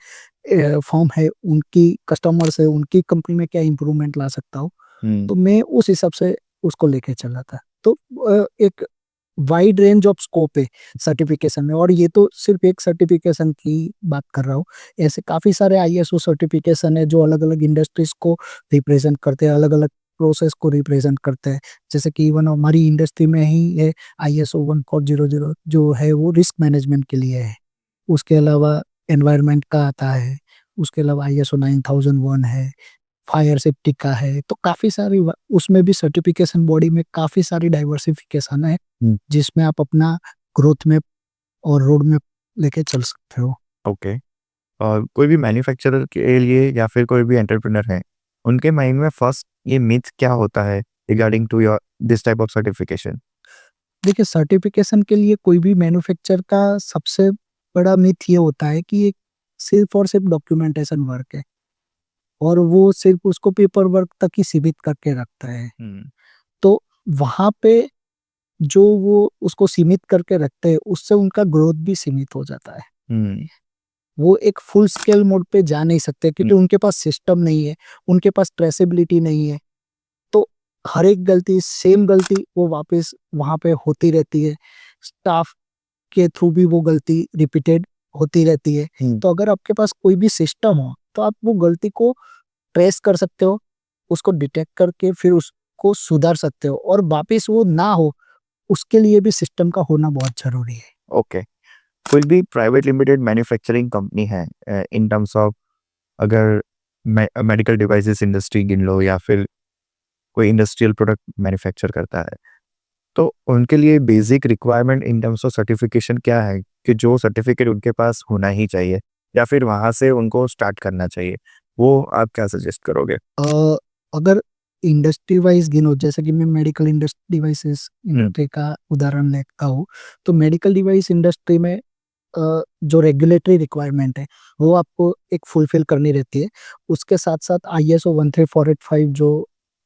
फर्म है, उनकी कस्टमर्स है, उनकी कंपनी में क्या इम्प्रूवमेंट ला सकता हूँ। हम्म। तो मैं उस हिसाब से उसको लेके चला था। तो एक वाइड रेंज ऑफ स्कोप है सर्टिफिकेशन में, और ये तो सिर्फ एक सर्टिफिकेशन की बात कर रहा हूँ। ऐसे काफ़ी सारे आईएसओ सर्टिफिकेशन है जो अलग-अलग इंडस्ट्रीज़ को रिप्रेज़ेंट करते हैं, अलग-अलग प्रोसेस को रिप्रेज़ेंट करते हैं। जैसे कि इवन हमारी इंडस्ट्री में ही है आईएसओ 1400 जो है वो रिस्क मैनेजमेंट के लिए है। उसके अलावा एनवायरनमेंट का आता है, उसके अलावा आईएसओ 9001 है, फायर सेफ्टी का है, तो काफ़ी सारी उसमें भी सर्टिफिकेशन बॉडी में काफ़ी सारी डाइवर्सिफिकेशन है, हम्म। जिसमें आप अपना ग्रोथ मैप और रोड मैप लेके चल सकते हो। ओके। और कोई भी मैन्युफैक्चरर के लिए या फिर कोई भी एंटरप्रेन्योर है, उनके माइंड में फर्स्ट ये मिथ क्या होता है regarding to your this type of certification? देखिए, सर्टिफिकेशन के लिए कोई भी मैन्युफैक्चर का सबसे बड़ा मिथ ये होता है कि ये सिर्फ़ और सिर्फ़ डॉक्यूमेंटेशन वर्क है, और वो सिर्फ़ उसको पेपर वर्क तक ही सीमित करके रखता है। हम्म। तो वहाँ पे जो वो उसको सीमित करके रखते हैं, उससे उनका ग्रोथ भी सीमित हो जाता है। हम्म। वो एक फुल स्केल मोड पे जा नहीं सकते, हम्म। क्योंकि उनके पास सिस्टम नहीं है, उनके पास ट्रेसेबिलिटी नहीं है। तो हर एक गलती, सेम गलती वो वापस वहाँ पे होती रहती है। स्टाफ के थ्रू भी वो गलती रिपीटेड होती रहती है। हम्म। तो अगर आपके पास कोई भी सिस्टम हो, तो आप वो गलती को ट्रेस कर सकते हो, उसको डिटेक्ट करके फिर उसको सुधार सकते हो, और वापस वो ना हो, उसके लिए भी सिस्टम का होना बहुत ज़रूरी है। ओके। कोई भी प्राइवेट लिमिटेड मैन्युफैक्चरिंग कंपनी है, इन टर्म्स ऑफ अगर मेडिकल डिवाइसेस इंडस्ट्री गिन लो या फिर कोई इंडस्ट्रियल प्रोडक्ट मैन्युफैक्चर करता है, तो उनके लिए basic requirement in terms of certification क्या है कि जो सर्टिफिकेट उनके पास होना ही चाहिए या फिर वहाँ से उनको स्टार्ट करना चाहिए? वो आप क्या सजेस्ट करोगे? अगर इंडस्ट्री वाइज़ गिनो, जैसे कि मैं मेडिकल डिवाइसेस हुँ। इंडस्ट्री का उदाहरण लेता हूँ, तो मेडिकल डिवाइस इंडस्ट्री में जो रेगुलेटरी रिक्वायरमेंट है, वो आपको एक फुलफ़िल करनी रहती है। उसके साथ-साथ आईएसओ 13485 जो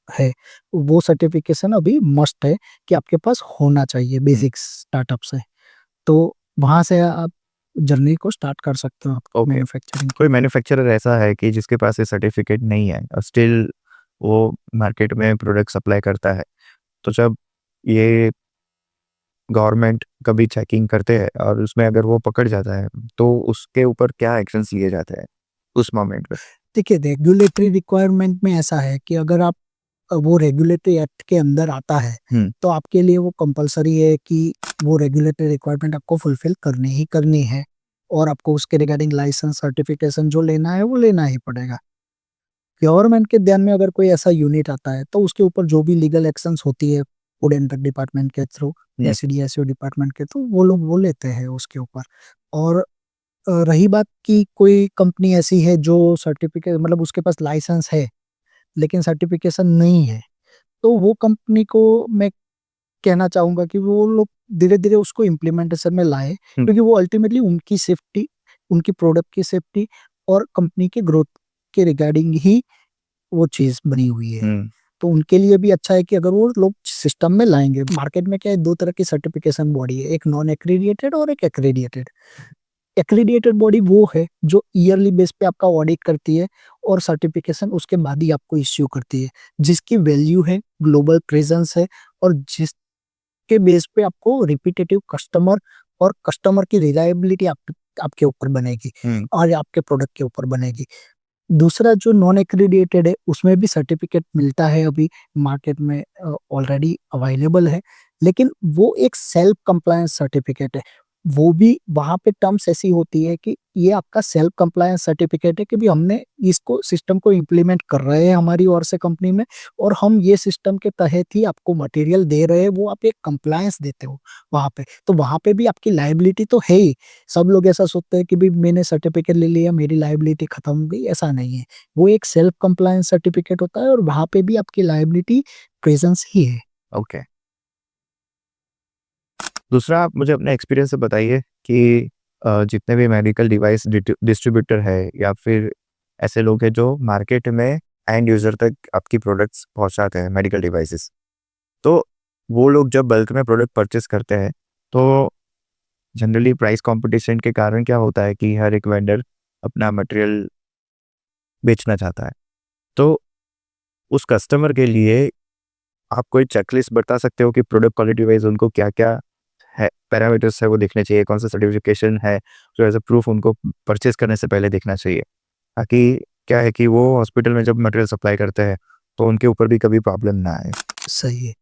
है, वो सर्टिफ़िकेशन अभी मस्ट है कि आपके पास होना चाहिए हुँ। बेसिक स्टार्टअप से। तो वहाँ से आप जर्नी को स्टार्ट कर सकते हो आप ओके। मैन्युफैक्चरिंग की। कोई मैन्युफैक्चरर ऐसा है कि जिसके पास ये सर्टिफिकेट नहीं है और स्टिल वो मार्केट में प्रोडक्ट सप्लाई करता है, तो जब ये गवर्नमेंट कभी चेकिंग करते हैं और उसमें अगर वो पकड़ जाता है, तो उसके ऊपर क्या एक्शंस लिए जाते हैं उस मोमेंट पे? देखिए, रेगुलेटरी रिक्वायरमेंट में ऐसा है कि अगर आप वो रेगुलेटरी एक्ट के अंदर आता है, हुँ। तो आपके लिए वो कंपल्सरी है कि वो रेगुलेटरी रिक्वायरमेंट आपको फुलफ़िल करनी ही करनी है, और आपको उसके रिगार्डिंग लाइसेंस, सर्टिफ़िकेशन जो लेना है, वो लेना ही पड़ेगा। गवर्नमेंट के ध्यान में अगर कोई ऐसा यूनिट आता है, तो उसके ऊपर जो भी लीगल एक्शंस होती है, फूड एंड ड्रग डिपार्टमेंट के थ्रू या हुँ। सीडीएसओ डिपार्टमेंट के थ्रू, वो लोग वो लेते हैं उसके ऊपर। और रही बात कि कोई कंपनी ऐसी है जो सर्टिफ़िकेट मतलब उसके पास लाइसेंस है, लेकिन सर्टिफ़िकेशन नहीं है, तो वो कंपनी को मैं कहना चाहूँगा कि वो लोग धीरे-धीरे उसको इम्प्लीमेंटेशन में लाएँ, हुँ। क्योंकि वो अल्टीमेटली उनकी सेफ्टी, उनकी प्रोडक्ट की सेफ्टी और कंपनी के ग्रोथ के रिगार्डिंग ही वो चीज़ बनी हुई है। हुँ। तो उनके लिए भी अच्छा है कि अगर वो लोग सिस्टम में लाएँगे। मार्केट में क्या है, 2 तरह की सर्टिफ़िकेशन बॉडी है, एक नॉन एक्रीडिएटेड और एक एक्रीडिएटेड। एक्रीडिएटेड बॉडी वो है जो ईयरली बेस पे आपका ऑडिट करती है और सर्टिफिकेशन उसके बाद ही आपको इश्यू करती है, जिसकी वैल्यू है, ग्लोबल प्रेजेंस है और जिसके बेस पे आपको रिपीटेटिव कस्टमर और कस्टमर की रिलायबिलिटी आपके ऊपर बनेगी हुँ, और आपके प्रोडक्ट के ऊपर बनेगी। दूसरा जो नॉन एक्रीडिएटेड है, उसमें भी सर्टिफिकेट मिलता है, अभी मार्केट में ऑलरेडी अवेलेबल है, लेकिन वो एक सेल्फ कंप्लायंस सर्टिफिकेट है। वो भी वहाँ पे टर्म्स ऐसी होती है कि ये आपका सेल्फ कंप्लायंस सर्टिफिकेट है कि भई हमने इसको सिस्टम को इम्प्लीमेंट कर रहे हैं हमारी ओर से कंपनी में और हम ये सिस्टम के तहत ही आपको मटेरियल दे रहे हैं, वो आप एक कंप्लायंस देते हो वहाँ पे। तो वहाँ पे भी आपकी लायबिलिटी तो है ही। सब लोग ऐसा सोचते हैं कि भई मैंने सर्टिफिकेट ले लिया, मेरी लायबिलिटी खत्म हो गई, ऐसा नहीं है। वो एक सेल्फ कंप्लायंस सर्टिफिकेट होता है और वहाँ पे भी आपकी लायबिलिटी प्रेज़ेंस ही है। ओके। दूसरा आप मुझे अपने एक्सपीरियंस से बताइए कि जितने भी मेडिकल डिवाइस डिस्ट्रीब्यूटर है या फिर ऐसे लोग हैं जो मार्केट में एंड यूज़र तक आपकी प्रोडक्ट्स पहुँचाते हैं मेडिकल डिवाइसेस। तो वो लोग जब बल्क में प्रोडक्ट परचेज़ करते हैं, तो जनरली प्राइस कॉम्पिटिशन के कारण क्या होता है कि हर एक वेंडर अपना मटेरियल बेचना चाहता है। तो उस कस्टमर के लिए आप कोई चेकलिस्ट बता सकते हो कि प्रोडक्ट क्वालिटी वाइज़ उनको क्या-क्या है पैरामीटर्स है वो देखने चाहिए, कौन-सा सर्टिफिकेशन है जो एज़ अ प्रूफ उनको परचेज़ करने से पहले देखना चाहिए। ताकि क्या है कि वो हॉस्पिटल में जब मटेरियल सप्लाई करते हैं, तो उनके ऊपर भी कभी प्रॉब्लम ना आए। सही है।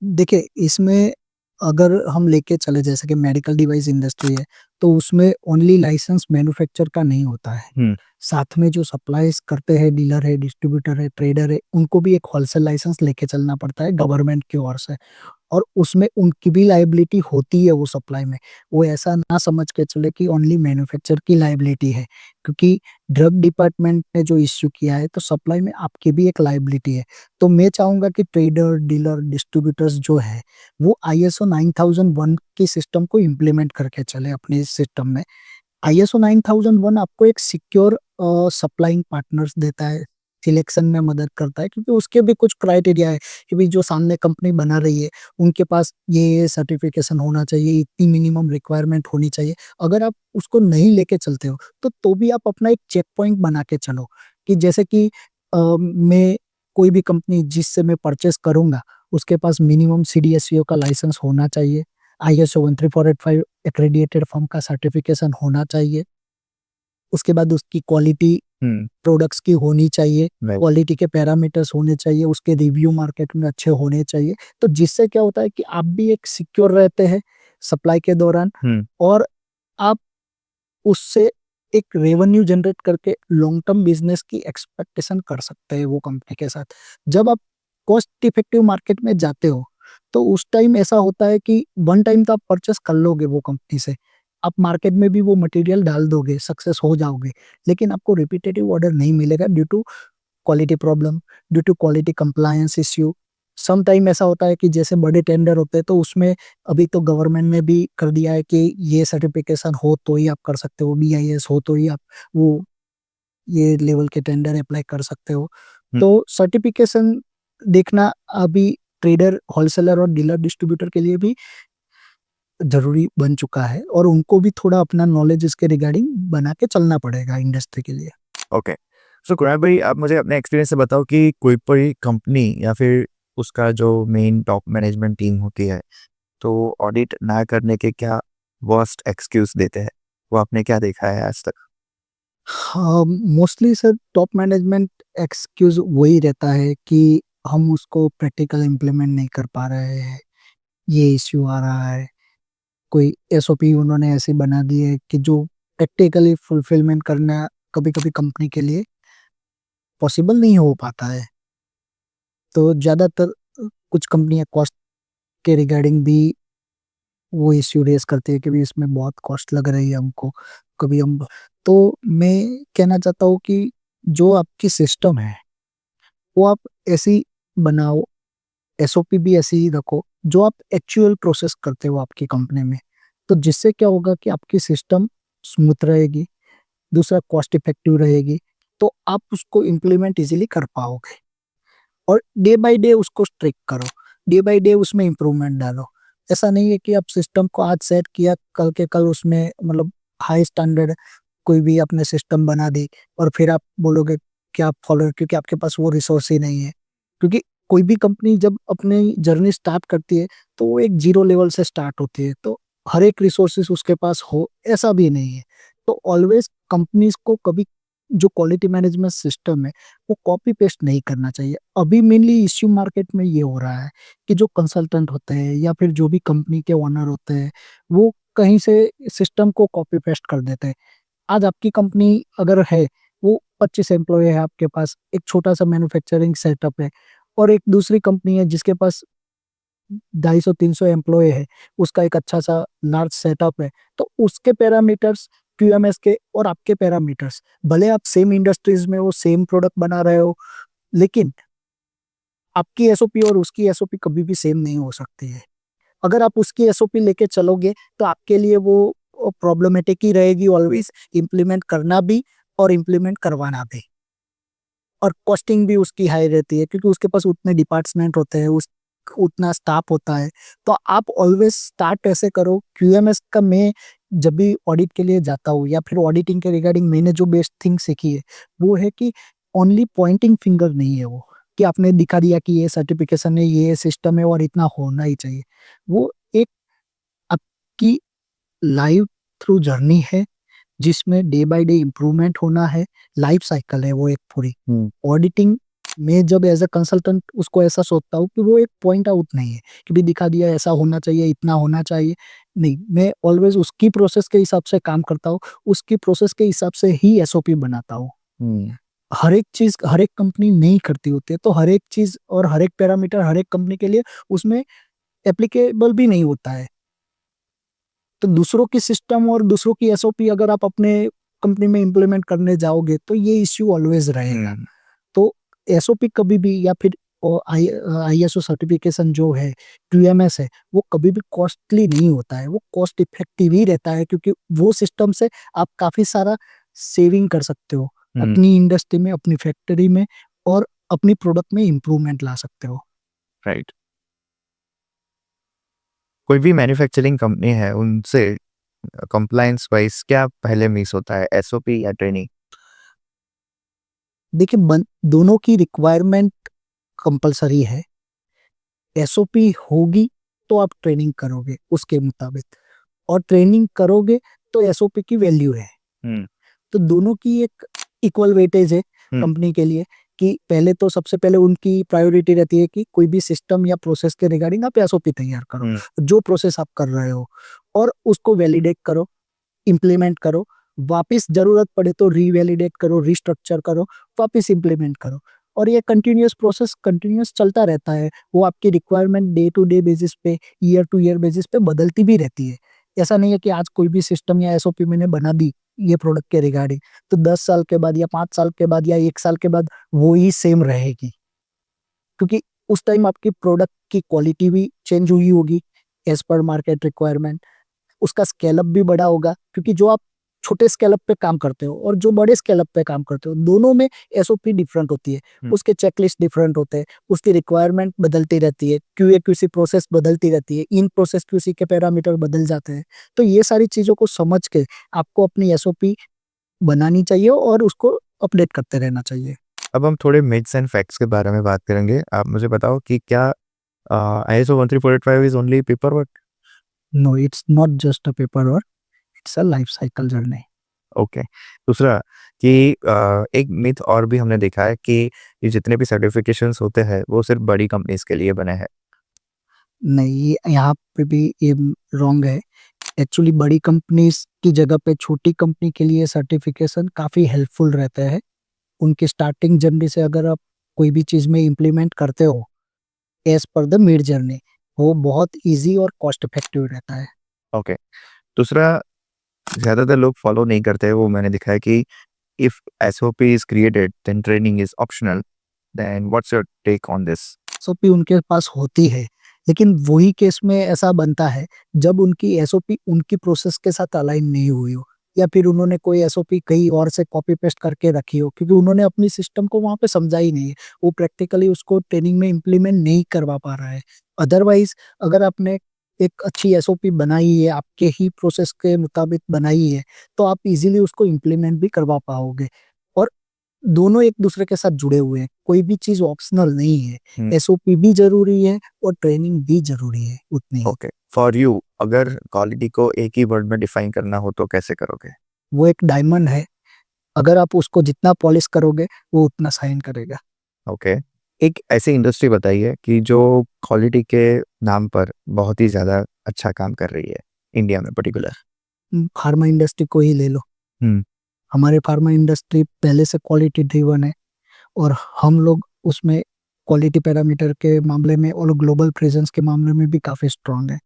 देखिए, इसमें अगर हम लेके चले जैसे कि मेडिकल डिवाइस इंडस्ट्री है, तो उसमें ओनली लाइसेंस मैन्युफैक्चर का नहीं होता है। हुँ, साथ में जो सप्लाइज़ करते हैं, डीलर है, डिस्ट्रीब्यूटर है, ट्रेडर है, उनको भी एक होलसेल लाइसेंस लेके चलना पड़ता है गवर्नमेंट की ओर से। और उसमें उनकी भी लायबिलिटी होती है वो सप्लाई में। वो ऐसा ना समझ के चले कि ओनली मैन्युफैक्चर की लायबिलिटी है, क्योंकि ड्रग डिपार्टमेंट ने जो इश्यू किया है, तो सप्लाई में आपकी भी एक लायबिलिटी है। तो मैं चाहूँगा कि ट्रेडर, डीलर, डिस्ट्रीब्यूटर्स जो है, वो आईएसओ 9001 के सिस्टम को इम्प्लीमेंट करके चले अपने सिस्टम में। आईएसओ 9001 आपको एक सिक्योर सप्लाइंग पार्टनर्स देता है, सिलेक्शन में मदद करता है क्योंकि उसके भी कुछ क्राइटेरिया है कि भई जो सामने कंपनी बना रही है, उनके पास ये सर्टिफ़िकेशन होना चाहिए, इतनी मिनिमम रिक्वायरमेंट होनी चाहिए। अगर आप उसको नहीं लेके चलते हो, तो भी आप अपना एक चेक पॉइंट बना के चलो कि जैसे कि मैं कोई भी कंपनी जिससे मैं परचेज़ करूँगा, उसके पास मिनिमम सीडीएसईओ का लाइसेंस होना चाहिए, आईएसओ 13485 एक्रेडिटेड फर्म का सर्टिफ़िकेशन होना चाहिए। उसके बाद उसकी क्वालिटी हुँ, प्रोडक्ट्स की होनी चाहिए, राइट। क्वालिटी के पैरामीटर्स होने चाहिए, उसके रिव्यू मार्केट में अच्छे होने चाहिए। तो जिससे क्या होता है कि आप भी एक सिक्योर रहते हैं सप्लाई के दौरान हुँ, और आप उससे एक रेवेन्यू जनरेट करके लॉन्ग टर्म बिज़नेस की एक्सपेक्टेशन कर सकते हैं वो कंपनी के साथ। जब आप कॉस्ट इफेक्टिव मार्केट में जाते हो, तो उस टाइम ऐसा होता है कि वन टाइम तो आप परचेज़ कर लोगे वो कंपनी से। आप मार्केट में भी वो मटेरियल डाल दोगे, सक्सेस हो जाओगे, लेकिन आपको रिपिटेटिव ऑर्डर नहीं मिलेगा due to quality problem, due to quality compliance issue. Some time ऐसा होता है कि जैसे बड़े टेंडर होते हैं, तो उसमें अभी तो गवर्नमेंट ने भी कर दिया है कि ये सर्टिफ़िकेशन हो तो ही आप कर सकते हो, बीआईएस हो तो ही आप वो ये लेवल के टेंडर अप्लाई कर सकते हो। हुँ, तो सर्टिफ़िकेशन देखना अभी ट्रेडर, होलसेलर और डीलर डिस्ट्रीब्यूटर के लिए भी ज़रूरी बन चुका है और उनको भी थोड़ा अपना नॉलेज इसके रिगार्डिंग बना के चलना पड़ेगा इंडस्ट्री के लिए। ओके। सो कुणाल भाई आप मुझे अपने एक्सपीरियंस से बताओ कि कोई कंपनी या फिर उसका जो मेन टॉप मैनेजमेंट टीम होती है, तो ऑडिट ना करने के क्या वर्स्ट एक्सक्यूज़ देते हैं? वो आपने क्या देखा है आज तक? हाँ, mostly sir top management excuse वही रहता है कि हम उसको प्रैक्टिकल इम्प्लीमेंट नहीं कर पा रहे हैं, ये इश्यू आ रहा है। कोई एसओपी उन्होंने ऐसी बना दी है कि जो प्रैक्टिकली फुलफिलमेंट करना कभी-कभी कंपनी के लिए पॉसिबल नहीं हो पाता है। तो ज़्यादातर कुछ कंपनियाँ कॉस्ट के रिगार्डिंग भी वो इश्यू रेज़ करती है कि भई इसमें बहुत कॉस्ट लग रही है हमको, कभी हम तो मैं कहना चाहता हूँ कि जो आपकी सिस्टम है, वो आप ऐसी बनाओ, एसओपी भी ऐसी ही रखो, जो आप एक्चुअल प्रोसेस करते हो आपकी कंपनी में। तो जिससे क्या होगा कि आपकी सिस्टम स्मूथ रहेगी, दूसरा कॉस्ट इफेक्टिव रहेगी, तो आप उसको इम्प्लीमेंट ईज़िली कर पाओगे। और डे बाय डे उसको स्ट्रिक करो, डे बाय डे उसमें इम्प्रूवमेंट डालो। ऐसा नहीं है कि आप सिस्टम को आज सेट किया, कल के कल उसमें मतलब हाई स्टैंडर्ड कोई भी आपने सिस्टम बना दी और फिर आप बोलोगे कि आप फॉलो, क्योंकि आपके पास वो रिसोर्स ही नहीं है। क्योंकि कोई भी कंपनी जब अपनी जर्नी स्टार्ट करती है तो वो एक जीरो लेवल से स्टार्ट होती है, तो हर एक रिसोर्सेज उसके पास हो ऐसा भी नहीं है। तो ऑलवेज कंपनीज को कभी जो क्वालिटी मैनेजमेंट सिस्टम है वो कॉपी पेस्ट नहीं करना चाहिए। अभी मेनली इश्यू मार्केट में ये हो रहा है कि जो कंसल्टेंट होते हैं या फिर जो भी कंपनी के ओनर होते हैं वो कहीं से सिस्टम को कॉपी पेस्ट कर देते हैं। आज आपकी कंपनी अगर है, वो 25 एम्प्लॉय है आपके पास, एक छोटा-सा मैन्युफैक्चरिंग सेटअप है और एक दूसरी कंपनी है जिसके पास 250-300 एम्प्लॉय है, उसका एक अच्छा-सा लार्ज सेटअप है। तो उसके पैरामीटर्स, क्यूएमएस के और आपके पैरामीटर्स, भले आप सेम इंडस्ट्रीज़ में हो, सेम प्रोडक्ट बना रहे हो, लेकिन आपकी एसओपी और उसकी एसओपी कभी भी सेम नहीं हो सकती है। अगर आप उसकी एसओपी लेके चलोगे, तो आपके लिए वो प्रॉब्लमैटिक ही रहेगी ऑलवेज़, इम्प्लीमेंट करना भी और इम्प्लीमेंट करवाना भी। और कॉस्टिंग भी उसकी हाई रहती है क्योंकि उसके पास उतने डिपार्टमेंट होते हैं, उस उतना स्टाफ होता है। तो आप ऑलवेज़ स्टार्ट ऐसे करो, क्यूएमएस का मैं जब भी ऑडिट के लिए जाता हूँ या फिर ऑडिटिंग के रिगार्डिंग मैंने जो बेस्ट थिंग सीखी है, वो है कि ओनली पॉइंटिंग फिंगर नहीं है वो, कि आपने दिखा दिया कि ये सर्टिफ़िकेशन है, ये सिस्टम है और इतना होना ही चाहिए। वो एक आपकी लाइव थ्रू जर्नी है जिसमें डे बाय डे इम्प्रूवमेंट होना है, लाइफ साइकिल है वो एक पूरी। हुँ। ऑडिटिंग में जब एज़ अ कंसल्टेंट उसको ऐसा सोचता हूँ कि वो एक पॉइंट आउट नहीं है, कि भई दिखा दिया ऐसा होना चाहिए, इतना होना चाहिए। नहीं, मैं ऑलवेज़ उसकी प्रोसेस के हिसाब से काम करता हूँ, उसकी प्रोसेस के हिसाब से ही एसओपी बनाता हूँ। हुँ। हर एक चीज़ हर एक कंपनी नहीं करती होती है, तो हर एक चीज़ और हर एक पैरामीटर हर एक कंपनी के लिए उसमें एप्लीकेबल भी नहीं होता है। तो दूसरों की सिस्टम और दूसरों की एसओपी अगर आप अपने कंपनी में इम्प्लीमेंट करने जाओगे तो ये इश्यू ऑलवेज रहेगा। हुँ। तो एसओपी कभी भी या फिर आईएसओ सर्टिफिकेशन जो है, क्यूएमएस है, वो कभी भी कॉस्टली नहीं होता है, वो कॉस्ट इफेक्टिव ही रहता है क्योंकि वो सिस्टम से आप काफ़ी सारा सेविंग कर सकते हो, हुँ। अपनी इंडस्ट्री में, अपनी फैक्ट्री में और अपनी प्रोडक्ट में इम्प्रूवमेंट ला सकते हो। राइट। कोई भी मैन्युफैक्चरिंग कंपनी है, उनसे कंप्लायंस वाइज़ क्या पहले मिस होता है, एसओपी या ट्रेनिंग? देखिए दोनों की रिक्वायरमेंट कंपल्सरी है। एसओपी होगी तो आप ट्रेनिंग करोगे उसके मुताबिक और ट्रेनिंग करोगे तो एसओपी की वैल्यू है। हुँ। तो दोनों की एक इक्वल वेटेज है हुँ। कंपनी के लिए, कि पहले तो सबसे पहले उनकी प्रायोरिटी रहती है कि कोई भी सिस्टम या प्रोसेस के रिगार्डिंग आप एसओपी तैयार करो। हुँ। जो प्रोसेस आप कर रहे हो और उसको वैलिडेट करो, इम्प्लीमेंट करो, वापस ज़रूरत पड़े तो रीवैलिडेट करो, रीस्ट्रक्चर करो, वापस इम्प्लीमेंट करो। और ये कंटीन्यूअस प्रोसेस कंटीन्यूअस चलता रहता है। वो आपकी requirement day to day basis पे, ईयर टू ईयर बेसिस पे बदलती भी रहती है। ऐसा नहीं है कि आज कोई भी सिस्टम या एसओपी मैंने बना दी ये प्रोडक्ट के रिगार्डिंग, तो 10 साल के बाद या 5 साल के बाद या 1 साल के बाद वो ही सेम रहेगी। क्योंकि उस टाइम आपकी प्रोडक्ट की क्वालिटी भी चेंज हुई होगी एज़ पर मार्केट रिक्वायरमेंट। उसका स्केल अप भी बड़ा होगा क्योंकि जो आप छोटे स्केल अप पे काम करते हो और जो बड़े स्केल अप पे काम करते हो, दोनों में एसओपी डिफरेंट होती है। हुँ। उसके चेकलिस्ट डिफरेंट होते हैं, उसकी रिक्वायरमेंट बदलती रहती है, क्यूए क्यूसी प्रोसेस बदलती रहती है, इन प्रोसेस क्यूसी के पैरामीटर बदल जाते हैं। तो ये सारी चीज़ों को समझ के आपको अपनी एसओपी बनानी चाहिए और उसको अपडेट करते रहना चाहिए। अब हम थोड़े मिथ्स एंड फैक्ट्स के बारे में बात करेंगे। आप मुझे बताओ कि क्या ISO 13485 is only paper work? No, it's not just a paper work, it's a life cycle journey. Okay. दूसरा कि एक मिथ और भी हमने देखा है कि ये जितने भी सर्टिफिकेशंस होते हैं, वो सिर्फ़ बड़ी कंपनीज़ के लिए बने हैं। नहीं, ये यहाँ पे भी ये रॉन्ग है। एक्चुअली बड़ी कंपनीज़ की जगह पे छोटी कंपनी के लिए सर्टिफ़िकेशन काफ़ी हेल्पफुल रहता है। उनकी स्टार्टिंग जर्नी से अगर आप कोई भी चीज़ में इम्प्लीमेंट करते हो as per the mid journey, वो बहुत ईज़ी और कॉस्ट इफेक्टिव रहता है। ओके। दूसरा, ज़्यादातर लोग फॉलो नहीं करते, वो मैंने देखा है कि if SOP is created, then training is optional, then what's your take on this? SOP उनके पास होती है, लेकिन वही केस में ऐसा बनता है जब उनकी एसओपी उनकी प्रोसेस के साथ अलाइन नहीं हुई हो या फिर उन्होंने कोई एसओपी कहीं और से कॉपी पेस्ट करके रखी हो क्योंकि उन्होंने अपनी सिस्टम को वहाँ पे समझा ही नहीं है। वो प्रैक्टिकली उसको ट्रेनिंग में इम्प्लीमेंट नहीं करवा पा रहा है। अदरवाइज़ अगर आपने एक अच्छी एसओपी बनाई है, आपके ही प्रोसेस के मुताबिक बनाई है, तो आप इजीली उसको इम्प्लीमेंट भी करवा पाओगे। और दोनों एक दूसरे के साथ जुड़े हुए हैं, कोई भी चीज ऑप्शनल नहीं है। हम्म। एसओपी भी जरूरी है और ट्रेनिंग भी जरूरी है उतनी ही। ओके, फॉर यू अगर क्वालिटी को एक ही वर्ड में डिफाइन करना हो तो कैसे करोगे? वो एक डायमंड है, अगर आप उसको जितना पॉलिश करोगे वो उतना शाइन करेगा। ओके, एक ऐसी इंडस्ट्री बताइए कि जो क्वालिटी के नाम पर बहुत ही ज्यादा अच्छा काम कर रही है इंडिया में पर्टिकुलर। फार्मा इंडस्ट्री को ही ले लो। हम्म। हमारे फार्मा इंडस्ट्री पहले से क्वालिटी ड्रिवन है और हम लोग उसमें क्वालिटी पैरामीटर के मामले में और ग्लोबल प्रेजेंस के मामले में भी काफी स्ट्रांग है।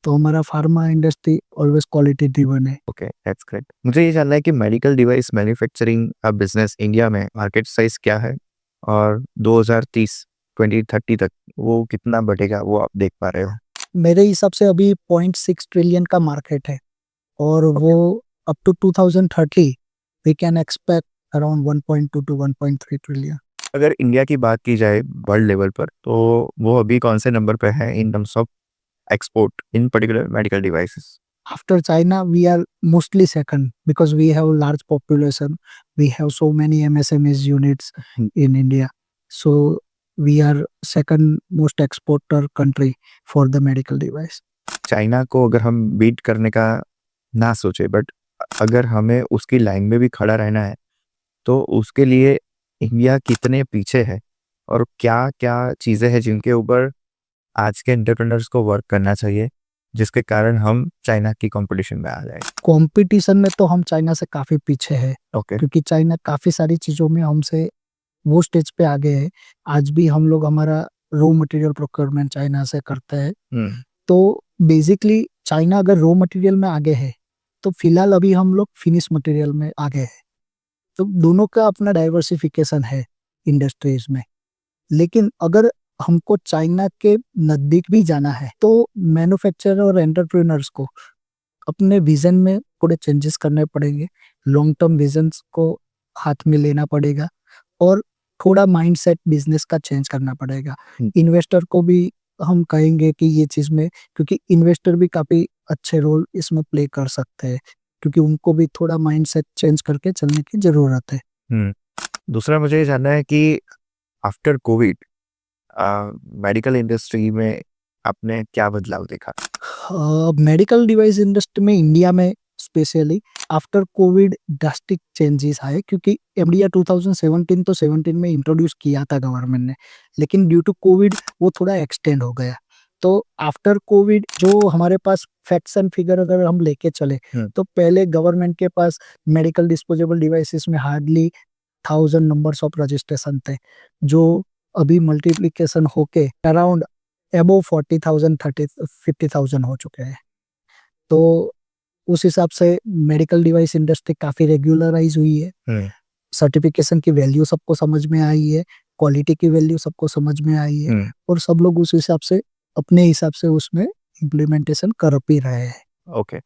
तो हमारा pharma industry always quality driven है। Okay, that's great. मुझे ये जानना है कि मेडिकल डिवाइस मैन्युफैक्चरिंग का बिजनेस इंडिया में मार्केट साइज क्या है और 2030 2030 तक वो कितना बढ़ेगा, वो आप देख पा रहे हो? मेरे हिसाब से अभी 0.6 ट्रिलियन का मार्केट है और वो up to 2030 we can expect around 1.2 to 1.3 trillion. अगर इंडिया की बात की जाए वर्ल्ड लेवल पर तो वो अभी कौन से नंबर पे है in terms of export in particular medical devices? After China, we are mostly second because we have large population. We have so many MSMEs units in India. So we are second most exporter country for the medical device. China को अगर हम बीट करने का ना सोचे, बट अगर हमें उसकी लाइन में भी खड़ा रहना है तो उसके लिए इंडिया कितने पीछे है और क्या क्या चीज़ें हैं जिनके ऊपर आज के एंटरप्रेन्योर्स को वर्क करना चाहिए जिसके कारण हम चाइना की कंपटीशन में आ जाए? कंपटीशन में तो हम चाइना से काफी पीछे है ओके। क्योंकि चाइना काफी सारी चीजों में हमसे वो स्टेज पे आगे है। आज भी हम लोग हमारा रॉ मटेरियल प्रोक्योरमेंट चाइना से करते हैं। तो बेसिकली चाइना अगर रॉ मटेरियल में आगे है तो फिलहाल अभी हम लोग फिनिश मटेरियल में आगे है। तो दोनों का अपना डाइवर्सिफिकेशन है इंडस्ट्रीज में। लेकिन अगर हमको चाइना के नजदीक भी जाना है तो मैन्युफैक्चरर और एंटरप्रेन्योर्स को अपने विजन में थोड़े चेंजेस करने पड़ेंगे। लॉन्ग टर्म विजन्स को हाथ में लेना पड़ेगा और थोड़ा माइंडसेट बिजनेस का चेंज करना पड़ेगा। इन्वेस्टर को भी हम कहेंगे कि ये चीज में, क्योंकि इन्वेस्टर भी काफी अच्छे रोल इसमें प्ले कर सकते हैं, क्योंकि उनको भी थोड़ा माइंडसेट चेंज करके चलने की जरूरत है। दूसरा मुझे ये जानना है कि आफ्टर कोविड मेडिकल इंडस्ट्री में आपने क्या बदलाव देखा? मेडिकल डिवाइस इंडस्ट्री में इंडिया में specially after Covid drastic changes आए, क्योंकि एमडीआर 2017 तो 17 में इंट्रोड्यूस किया था गवर्नमेंट ने, लेकिन ड्यू टू कोविड वो थोड़ा एक्सटेंड हो गया। तो आफ्टर कोविड जो हमारे पास फैक्ट्स एंड फिगर अगर हम लेके चले तो पहले गवर्नमेंट के पास मेडिकल डिस्पोजेबल डिवाइसेस में हार्डली 1000 नंबर्स ऑफ रजिस्ट्रेशन थे, जो अभी मल्टीप्लिकेशन होके अराउंड अबव 40,000 50,000 हो चुके हैं। तो उस हिसाब से मेडिकल डिवाइस इंडस्ट्री काफी रेगुलराइज हुई है। सर्टिफिकेशन की वैल्यू सबको समझ में आई है, क्वालिटी की वैल्यू सबको समझ में आई है और सब लोग उस हिसाब से अपने हिसाब से उसमें इम्प्लीमेंटेशन कर भी रहे हैं। ओके,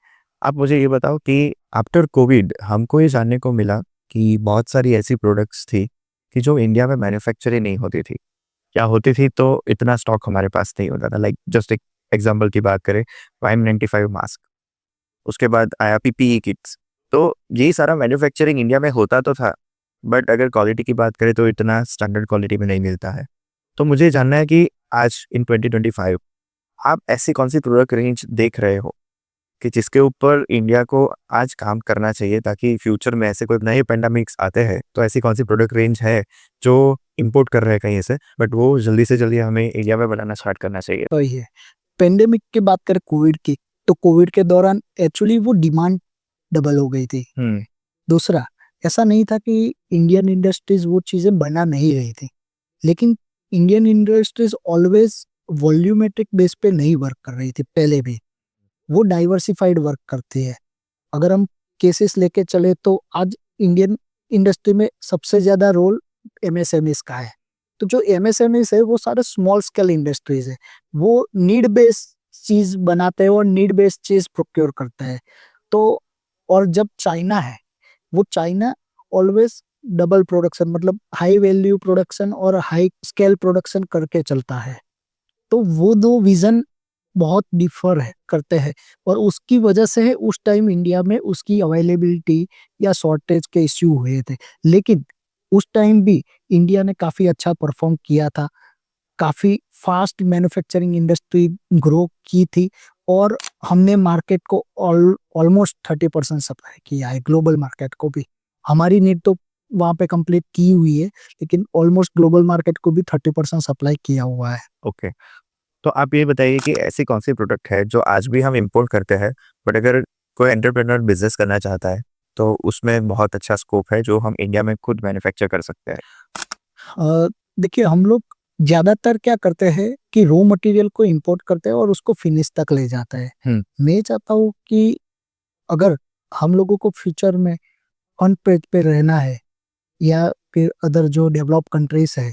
आप मुझे ये बताओ कि आफ्टर कोविड हमको ये जानने को मिला कि बहुत सारी ऐसी प्रोडक्ट्स थी कि जो इंडिया में मैन्युफैक्चर ही नहीं होती थी, क्या होती थी तो इतना स्टॉक हमारे पास नहीं होता था। लाइक जस्ट एक एग्जांपल की बात करें, YM95 मास्क, उसके बाद आया PPE किट्स। तो यही सारा मैन्युफैक्चरिंग इंडिया में होता तो था, बट अगर क्वालिटी की बात करें तो इतना स्टैंडर्ड क्वालिटी में नहीं मिलता है। तो मुझे जानना है कि आज इन 2025 आप ऐसी कौन सी प्रोडक्ट रेंज देख रहे हो कि जिसके ऊपर इंडिया को आज काम करना चाहिए ताकि फ्यूचर में ऐसे कोई नए पेंडेमिक्स आते हैं तो ऐसी कौन सी प्रोडक्ट रेंज है जो इंपोर्ट कर रहे हैं कहीं से, बट वो जल्दी से जल्दी हमें इंडिया में बनाना स्टार्ट करना चाहिए? तो ये पेंडेमिक की बात करें कोविड की, तो कोविड के दौरान एक्चुअली वो डिमांड डबल हो गई थी। दूसरा, ऐसा नहीं था कि इंडियन इंडस्ट्रीज वो चीजें बना नहीं रही थी, लेकिन Indian industries always volumetric base पे नहीं वर्क कर रही थी पहले भी, वो डाइवर्सिफाइड वर्क करती है। अगर हम केसेस लेके चले तो आज इंडियन इंडस्ट्री में सबसे ज्यादा रोल एमएसएमईज का है। तो जो एमएसएमईज है वो सारे स्मॉल स्केल इंडस्ट्रीज है, वो नीड बेस्ड चीज बनाते हैं और नीड बेस्ड चीज प्रोक्योर करते हैं। तो और जब चाइना है, वो चाइना ऑलवेज डबल प्रोडक्शन मतलब हाई वैल्यू प्रोडक्शन और हाई स्केल प्रोडक्शन करके चलता है। तो वो दो विजन बहुत डिफर है करते हैं और उसकी वजह से उस टाइम इंडिया में उसकी अवेलेबिलिटी या शॉर्टेज के इश्यू हुए थे। लेकिन उस टाइम भी इंडिया ने काफ़ी अच्छा परफॉर्म किया था, काफ़ी फास्ट मैन्युफैक्चरिंग इंडस्ट्री ग्रो की थी और हमने मार्केट को ऑलमोस्ट 30% सप्लाई किया है, ग्लोबल मार्केट को भी। हमारी नीड तो वहाँ पे कंप्लीट की हुई है, लेकिन ऑलमोस्ट ग्लोबल मार्केट को भी 30% सप्लाई किया हुआ है। ओके। तो आप ये बताइए कि ऐसी कौन सी प्रोडक्ट है जो आज भी हम इंपोर्ट करते हैं, बट अगर कोई एंटरप्रेन्योर बिजनेस करना चाहता है तो उसमें बहुत अच्छा स्कोप है जो हम इंडिया में खुद मैन्युफैक्चर कर सकते हैं? देखिए हम लोग ज़्यादातर क्या करते हैं कि रॉ मटेरियल को इंपोर्ट करते हैं और उसको फिनिश तक ले जाते हैं। मैं चाहता हूँ कि अगर हम लोगों को फ्यूचर में फ्रंट पेज पे रहना है या फिर अदर जो डेवलप कंट्रीज है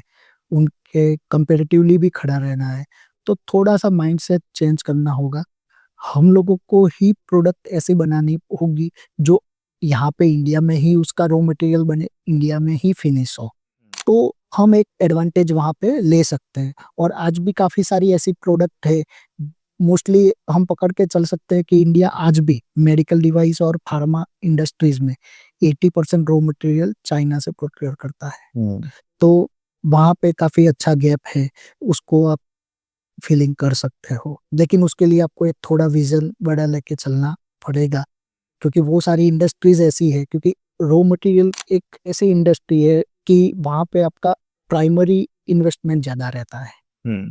उनके कंपैरेटिवली भी खड़ा रहना है, तो थोड़ा-सा माइंडसेट चेंज करना होगा। हम लोगों को ही प्रोडक्ट ऐसी बनानी होगी जो यहाँ पे इंडिया में ही उसका रॉ मटेरियल बने, इंडिया में ही फिनिश हो। तो हम एक एडवांटेज वहाँ पे ले सकते हैं और आज भी काफ़ी सारी ऐसी प्रोडक्ट है, मोस्टली हम पकड़ के चल सकते हैं कि इंडिया आज भी मेडिकल डिवाइस और फार्मा इंडस्ट्रीज़ में 80% रॉ मटेरियल चाइना से प्रोक्योर करता है। तो वहाँ पे काफ़ी अच्छा गैप है, उसको आप फिलिंग कर सकते हो। लेकिन उसके लिए आपको एक थोड़ा विज़न बड़ा लेके चलना पड़ेगा, क्योंकि वो सारी इंडस्ट्रीज़ ऐसी है, क्योंकि रॉ मटेरियल एक ऐसी इंडस्ट्री है कि वहाँ पे आपका प्राइमरी इन्वेस्टमेंट ज़्यादा रहता है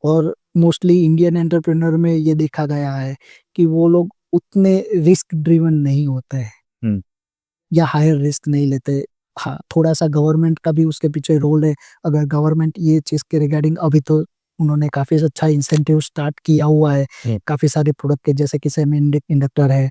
और मोस्टली इंडियन एंटरप्रेन्योर में ये देखा गया है कि वो लोग उतने रिस्क ड्रिवन नहीं होते हैं या हायर रिस्क नहीं लेते। हाँ, थोड़ा-सा गवर्नमेंट का भी उसके पीछे रोल है। अगर गवर्नमेंट ये चीज़ के रिगार्डिंग अभी तो उन्होंने काफ़ी अच्छा इंसेंटिव स्टार्ट किया हुआ है। काफ़ी सारे प्रोडक्ट के जैसे कि इंडक्टर है,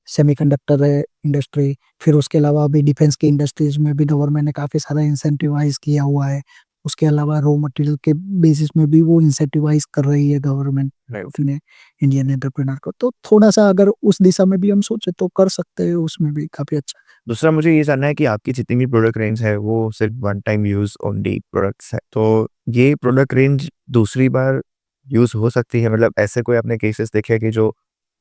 सेमीकंडक्टर है इंडस्ट्री, फिर उसके अलावा अभी डिफेंस की इंडस्ट्रीज़ में भी गवर्नमेंट ने काफ़ी सारा इंसेंटिवाइज़ किया हुआ है। उसके अलावा रॉ मटेरियल के बेसिस में भी वो इंसेंटिवाइज़ कर रही है गवर्नमेंट अपने इंडियन एंटरप्रेन्योर को। तो थोड़ा-सा अगर उस दिशा में भी हम सोचे तो कर सकते हैं, उसमें भी काफ़ी अच्छा। दूसरा मुझे ये जानना है कि आपकी जितनी भी प्रोडक्ट रेंज है वो सिर्फ one time use only products है, तो ये प्रोडक्ट रेंज दूसरी बार यूज हो सकती है? मतलब ऐसे कोई आपने केसेस देखे हैं कि जो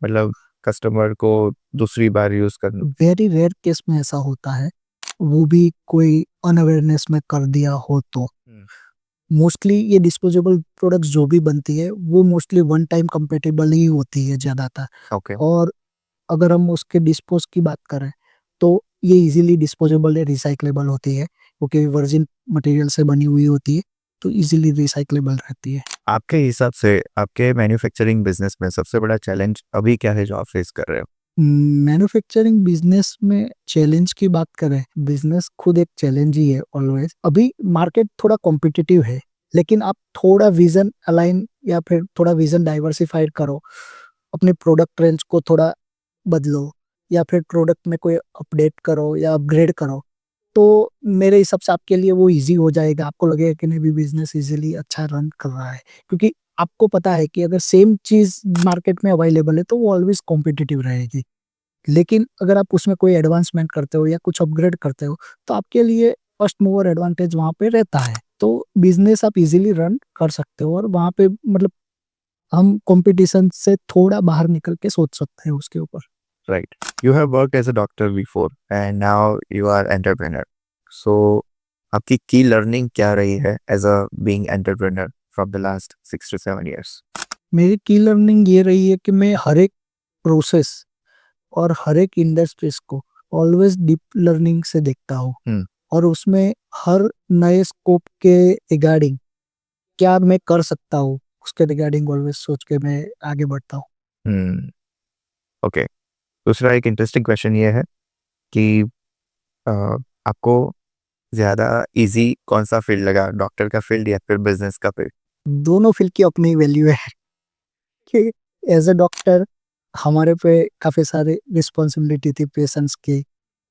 मतलब कस्टमर को दूसरी बार यूज करना? वेरी रेयर केस में ऐसा होता है, वो भी कोई अनअवेयरनेस में कर दिया हो तो। मोस्टली ये डिस्पोजेबल प्रोडक्ट्स जो भी बनती है, वो मोस्टली वन टाइम कंपैटिबल ही होती है ज़्यादातर। ओके। और अगर हम उसके डिस्पोज़ की बात करें, तो ये ईज़िली डिस्पोजेबल या रिसाइक्लेबल होती है, क्योंकि वर्जिन मटेरियल से बनी हुई होती है, तो ईज़िली रिसाइक्लेबल रहती है। आपके हिसाब से आपके मैन्युफैक्चरिंग बिजनेस में सबसे बड़ा चैलेंज अभी क्या है जो आप फेस कर रहे हो? मैन्युफैक्चरिंग बिजनेस में चैलेंज की बात करें, बिजनेस खुद एक चैलेंज ही है ऑलवेज। अभी मार्केट थोड़ा कॉम्पिटिटिव है, लेकिन आप थोड़ा विजन अलाइन या फिर थोड़ा विजन डाइवर्सिफाइड करो, अपने प्रोडक्ट रेंज को थोड़ा बदलो या फिर प्रोडक्ट में कोई अपडेट करो या अपग्रेड करो, तो मेरे हिसाब से आपके लिए वो ईज़ी हो जाएगा। आपको लगेगा कि नहीं भी बिज़नेस ईज़िली अच्छा रन कर रहा है। क्योंकि आपको पता है कि अगर सेम चीज़ मार्केट में अवेलेबल है तो वो ऑलवेज़ कॉम्पिटिटिव रहेगी। लेकिन अगर आप उसमें कोई एडवांसमेंट करते हो या कुछ अपग्रेड करते हो, तो आपके लिए फर्स्ट मूवर एडवांटेज वहाँ पे रहता है। तो बिज़नेस आप ईज़िली रन कर सकते हो और वहाँ पे मतलब हम कॉम्पिटिशन से थोड़ा बाहर निकल के सोच सकते हैं उसके ऊपर। Right. You have worked as a doctor before and now you are entrepreneur. So आपकी की लर्निंग क्या रही है as a being entrepreneur from the last 6 to 7 years? मेरी की लर्निंग ये रही है कि मैं हर एक प्रोसेस और हर एक इंडस्ट्रीज को ऑलवेज डीप लर्निंग से देखता हूँ और उसमें हर नए स्कोप के रिगार्डिंग क्या मैं कर सकता हूँ, उसके रिगार्डिंग ऑलवेज सोच के मैं आगे बढ़ता हूँ। हम्म। ओके। दूसरा एक इंटरेस्टिंग क्वेश्चन ये है कि अ, आपको ज़्यादा इजी कौन सा फील्ड लगा, डॉक्टर का फील्ड या फिर बिजनेस का फील्ड? दोनों फील्ड की अपनी वैल्यू है कि एज अ डॉक्टर हमारे पे काफ़ी सारी रिस्पॉन्सिबिलिटी थी पेशेंट्स की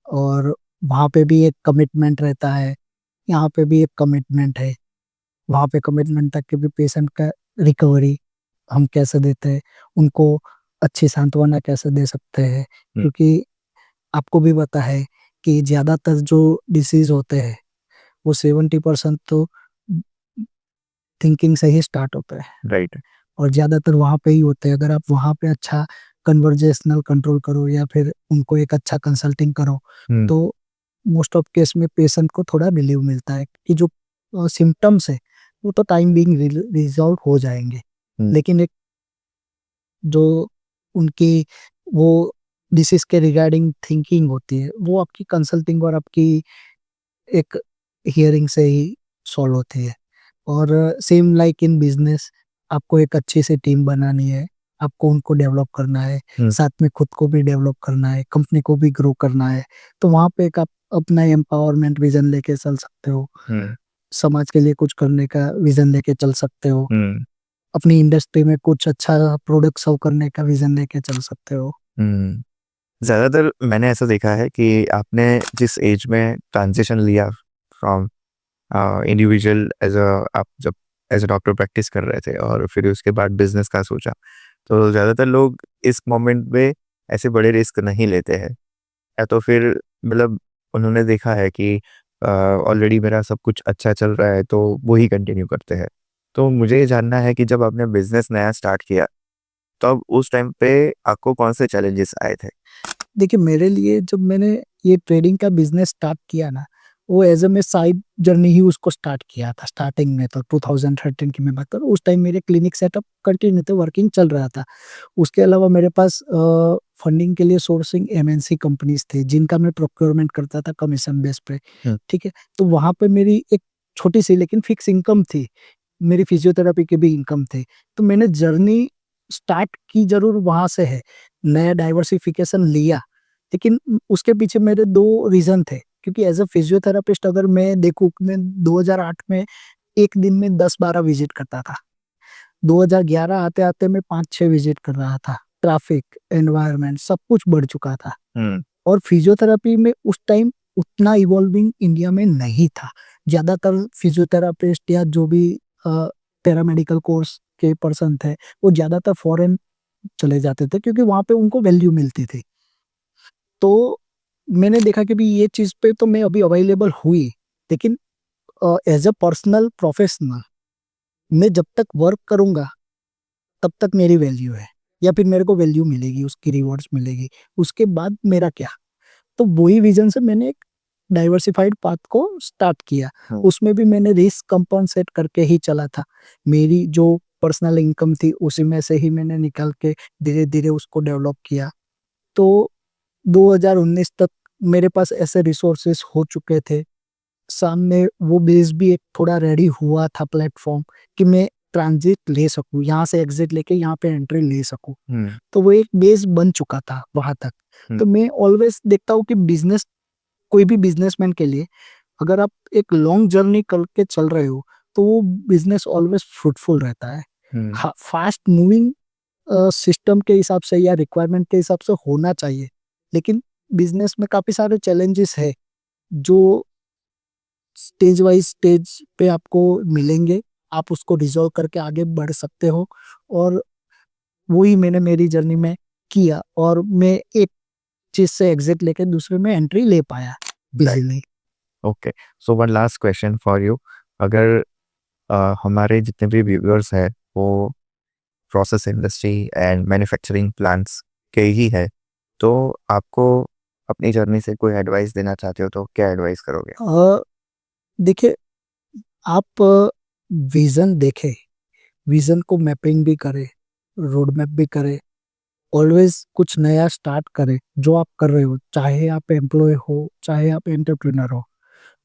और वहाँ पे भी एक कमिटमेंट रहता है, यहाँ पे भी एक कमिटमेंट है। वहाँ पे कमिटमेंट था कि भी पेशेंट का रिकवरी हम कैसे देते हैं, उनको अच्छी सांत्वना कैसे दे सकते हैं। क्योंकि आपको भी पता है कि ज़्यादातर जो डिसीज़ होते हैं, वो 70% तो थिंकिंग से ही स्टार्ट होता है। राइट। और ज़्यादातर वहाँ पे ही होते हैं। अगर आप वहाँ पे अच्छा कन्वर्जेशनल कंट्रोल करो या फिर उनको एक अच्छा कंसल्टिंग करो, हुँ, तो मोस्ट ऑफ केस में पेशेंट को थोड़ा रिलीव मिलता है कि जो सिम्पटम्स है, वो तो टाइम बीइंग रिज़ॉल्व हो जाएँगे। हुँ, लेकिन एक जो उनकी वो डिसीज़ के रिगार्डिंग थिंकिंग होती है, वो आपकी कंसल्टिंग और आपकी एक हियरिंग से ही सॉल्व होती है। और सेम लाइक इन बिज़नेस, आपको एक अच्छी सी टीम बनानी है, आपको उनको डेवलप करना है, हुँ, साथ में खुद को भी डेवलप करना है, कंपनी को भी ग्रो करना है। तो वहाँ पे एक आप अपना एम्पावरमेंट विज़न लेके चल सकते हो, हुँ, समाज के लिए कुछ करने का विज़न लेके चल सकते हो, हुँ, अपनी इंडस्ट्री में कुछ अच्छा प्रोडक्ट सर्व करने का विज़न लेके चल सकते हो। हुँ। ज़्यादातर मैंने ऐसा देखा है कि आपने जिस एज में ट्रांज़िशन लिया फ्रॉम इंडिविजुअल एज़ अ आप जब एज़ अ डॉक्टर प्रैक्टिस कर रहे थे और फिर उसके बाद बिज़नेस का सोचा, तो ज़्यादातर लोग इस मोमेंट पे ऐसे बड़े रिस्क नहीं लेते हैं। या तो फिर मतलब उन्होंने देखा है कि ऑलरेडी मेरा सब कुछ अच्छा चल रहा है, तो वो ही कंटिन्यू करते हैं। तो मुझे ये जानना है कि जब आपने बिज़नेस नया स्टार्ट किया, तब उस टाइम पे आपको कौन से चैलेंजेस आए थे? देखिए, मेरे लिए जब मैंने ये ट्रेडिंग का बिज़नेस स्टार्ट किया ना, वो एज़ अ मैं साइड जर्नी ही उसको स्टार्ट किया था स्टार्टिंग में तो 2013 की मैं बात करूँ, उस टाइम मेरे क्लिनिक सेटअप कंटिन्यू थे, वर्किंग चल रहा था। उसके अलावा मेरे पास फंडिंग के लिए सोर्सिंग एमएनसी कंपनीज़ थे, जिनका मैं प्रोक्योरमेंट करता था कमीशन बेस पे, हुँ, ठीक है? तो वहाँ पे मेरी एक छोटी-सी लेकिन फिक्स इनकम थी। मेरी फिज़ियोथेरेपी की भी इनकम थी। तो मैंने जर्नी स्टार्ट की ज़रूर वहाँ से है, नया डाइवर्सिफ़िकेशन लिया, लेकिन उसके पीछे मेरे 2 रीज़न थे, क्योंकि एज़ अ फिज़ियोथेरेपिस्ट अगर मैं देखूँ, मैं 2008 में 1 दिन में 10-12 विज़िट करता था। 2011 आते-आते मैं 5-6 विज़िट कर रहा था। ट्रैफ़िक, एनवायरनमेंट सब कुछ बढ़ चुका था। हुँ, और फिज़ियोथेरेपी में उस टाइम उतना इवॉल्विंग इंडिया में नहीं था। ज़्यादातर फिज़ियोथेरेपिस्ट या जो भी अ, पैरामेडिकल कोर्स के पर्सन थे, वो ज़्यादातर फ़ॉरेन चले जाते थे क्योंकि वहाँ पे उनको वैल्यू मिलती थी। तो मैंने देखा कि भई ये चीज़ पे तो मैं अभी अवेलेबल हुई, लेकिन एज़ अ पर्सनल प्रोफ़ेशनल मैं जब तक वर्क करूँगा, तब तक मेरी वैल्यू है या फिर मेरे को वैल्यू मिलेगी, उसकी रिवॉर्ड्स मिलेगी। उसके बाद मेरा क्या? तो वही विज़न से मैंने एक डाइवर्सिफ़ाइड पाथ को स्टार्ट किया। हुँ, उसमें भी मैंने रिस्क कंपनसेट करके ही चला था। मेरी जो पर्सनल इनकम थी, उसी में से ही मैंने निकाल के धीरे-धीरे उसको डेवलप किया। तो 2019 तक मेरे पास ऐसे रिसोर्सेज़ हो चुके थे। सामने वो बेस भी एक थोड़ा रेडी हुआ था प्लेटफ़ॉर्म कि मैं ट्रांज़िट ले सकूँ, यहाँ से एग्ज़िट लेके यहाँ पे एंट्री ले सकूँ। हुँ, तो वो एक बेस बन चुका था वहाँ तक। हुँ, तो मैं ऑलवेज़ देखता हूँ कि बिज़नेस, कोई भी बिज़नेसमैन के लिए अगर आप एक लॉन्ग जर्नी करके चल रहे हो, तो वो बिज़नेस ऑलवेज़ फ्रूटफुल रहता है। हुँ, हाँ, फ़ास्ट मूविंग सिस्टम के हिसाब से या रिक्वायरमेंट के हिसाब से होना चाहिए। लेकिन बिज़नेस में काफ़ी सारे चैलेंजेस हैं, जो स्टेज वाइज़ स्टेज पे आपको मिलेंगे। आप उसको रिज़ॉल्व करके आगे बढ़ सकते हो और वही मैंने मेरी जर्नी में किया और मैं एक चीज़ से एग्ज़िट लेके दूसरे में एंट्री ले पाया blindly. Okay. So one last question for you. अगर हमारे जितने भी व्यूअर्स हैं, वो process industry and manufacturing plants के ही है, तो आपको अपनी जर्नी से कोई एडवाइस देना चाहते हो, तो क्या एडवाइस करोगे? अ, देखिए, आप विज़न देखें, विज़न को मैपिंग भी करें, रोड मैप भी करें, ऑलवेज़ कुछ नया स्टार्ट करें, जो आप कर रहे हो, चाहे आप एम्प्लॉयी हो, चाहे आप एंटरप्रेन्योर हो,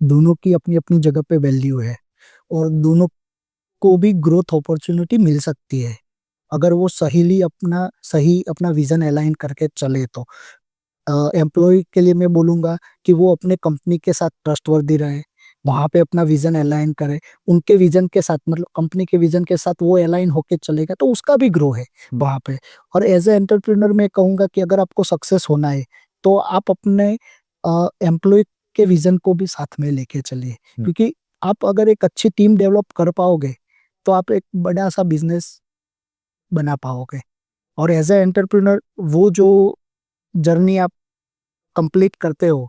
दोनों की अपनी-अपनी जगह पे वैल्यू है और दोनों को भी ग्रोथ अपॉर्च्युनिटी मिल सकती है, अगर वो सही अपना विज़न अलाइन करके चले तो। एम्प्लॉयी के लिए मैं बोलूँगा कि वो अपने कंपनी के साथ ट्रस्टवर्दी रहे, वहाँ पे अपना विज़न अलाइन करे, उनके विज़न के साथ मतलब कंपनी के विज़न के साथ वो अलाइन होके चलेगा तो उसका भी ग्रो है वहाँ पे। और एज़ अ एंटरप्रेन्योर मैं कहूँगा कि अगर आपको सक्सेस होना है, तो आप अपने एम्प्लॉयी के विज़न को भी साथ में लेके चलिए, हुँ, क्योंकि आप अगर एक अच्छी टीम डेवलप कर पाओगे, तो आप एक बड़ा-सा बिज़नेस बना पाओगे। और एज़ अ एंटरप्रेन्योर वो जो जर्नी आप कंप्लीट करते हो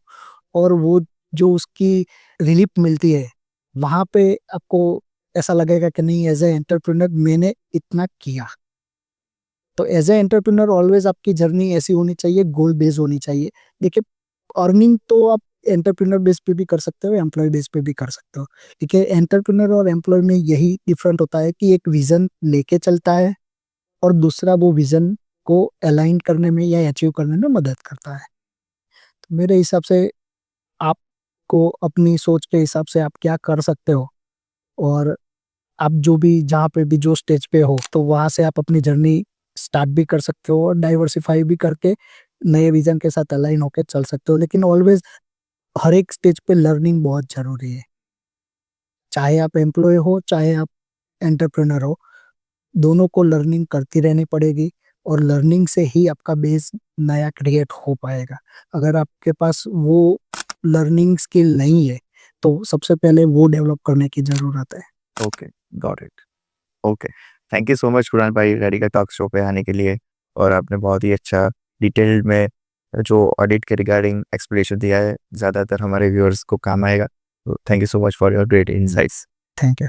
और वो जो उसकी रिलीफ मिलती है, वहाँ पे आपको ऐसा लगेगा कि नहीं एज ए एंटरप्रेन्योर मैंने इतना किया। तो एज ए एंटरप्रेन्योर ऑलवेज आपकी जर्नी ऐसी होनी चाहिए, गोल बेस्ड होनी चाहिए। देखिए अर्निंग तो आप एंटरप्रेन्योर बेस पे भी कर सकते हो, एम्प्लॉय बेस पे भी कर सकते हो। देखिए एंटरप्रेन्योर और एम्प्लॉय में यही डिफरेंट होता है कि एक विजन लेके चलता है और दूसरा वो विजन को अलाइन करने में या अचीव करने में मदद करता है। तो मेरे हिसाब से आपको अपनी सोच के हिसाब से आप क्या कर सकते हो, और आप जो भी जहाँ पे भी जो स्टेज पे हो तो वहाँ से आप अपनी जर्नी स्टार्ट भी कर सकते हो और डाइवर्सिफाई भी करके नए विजन के साथ अलाइन होके चल सकते हो। लेकिन ऑलवेज हर एक स्टेज पे लर्निंग बहुत ज़रूरी है। चाहे आप एम्प्लॉय हो, चाहे आप एंटरप्रेन्योर हो, दोनों को लर्निंग करती रहनी पड़ेगी और लर्निंग से ही आपका बेस नया क्रिएट हो पाएगा। अगर आपके पास वो लर्निंग स्किल नहीं है, तो सबसे पहले वो डेवलप करने की ज़रूरत है। Okay, got it. Okay, thank you so much Kunal भाई रेडिका टॉक शो पे आने के लिए, और आपने बहुत ही अच्छा डिटेल्ड में जो ऑडिट के रिगार्डिंग एक्सप्लेनेशन दिया है, ज़्यादातर हमारे व्यूअर्स को काम आएगा। तो thank you so much for your great insights. Thank you.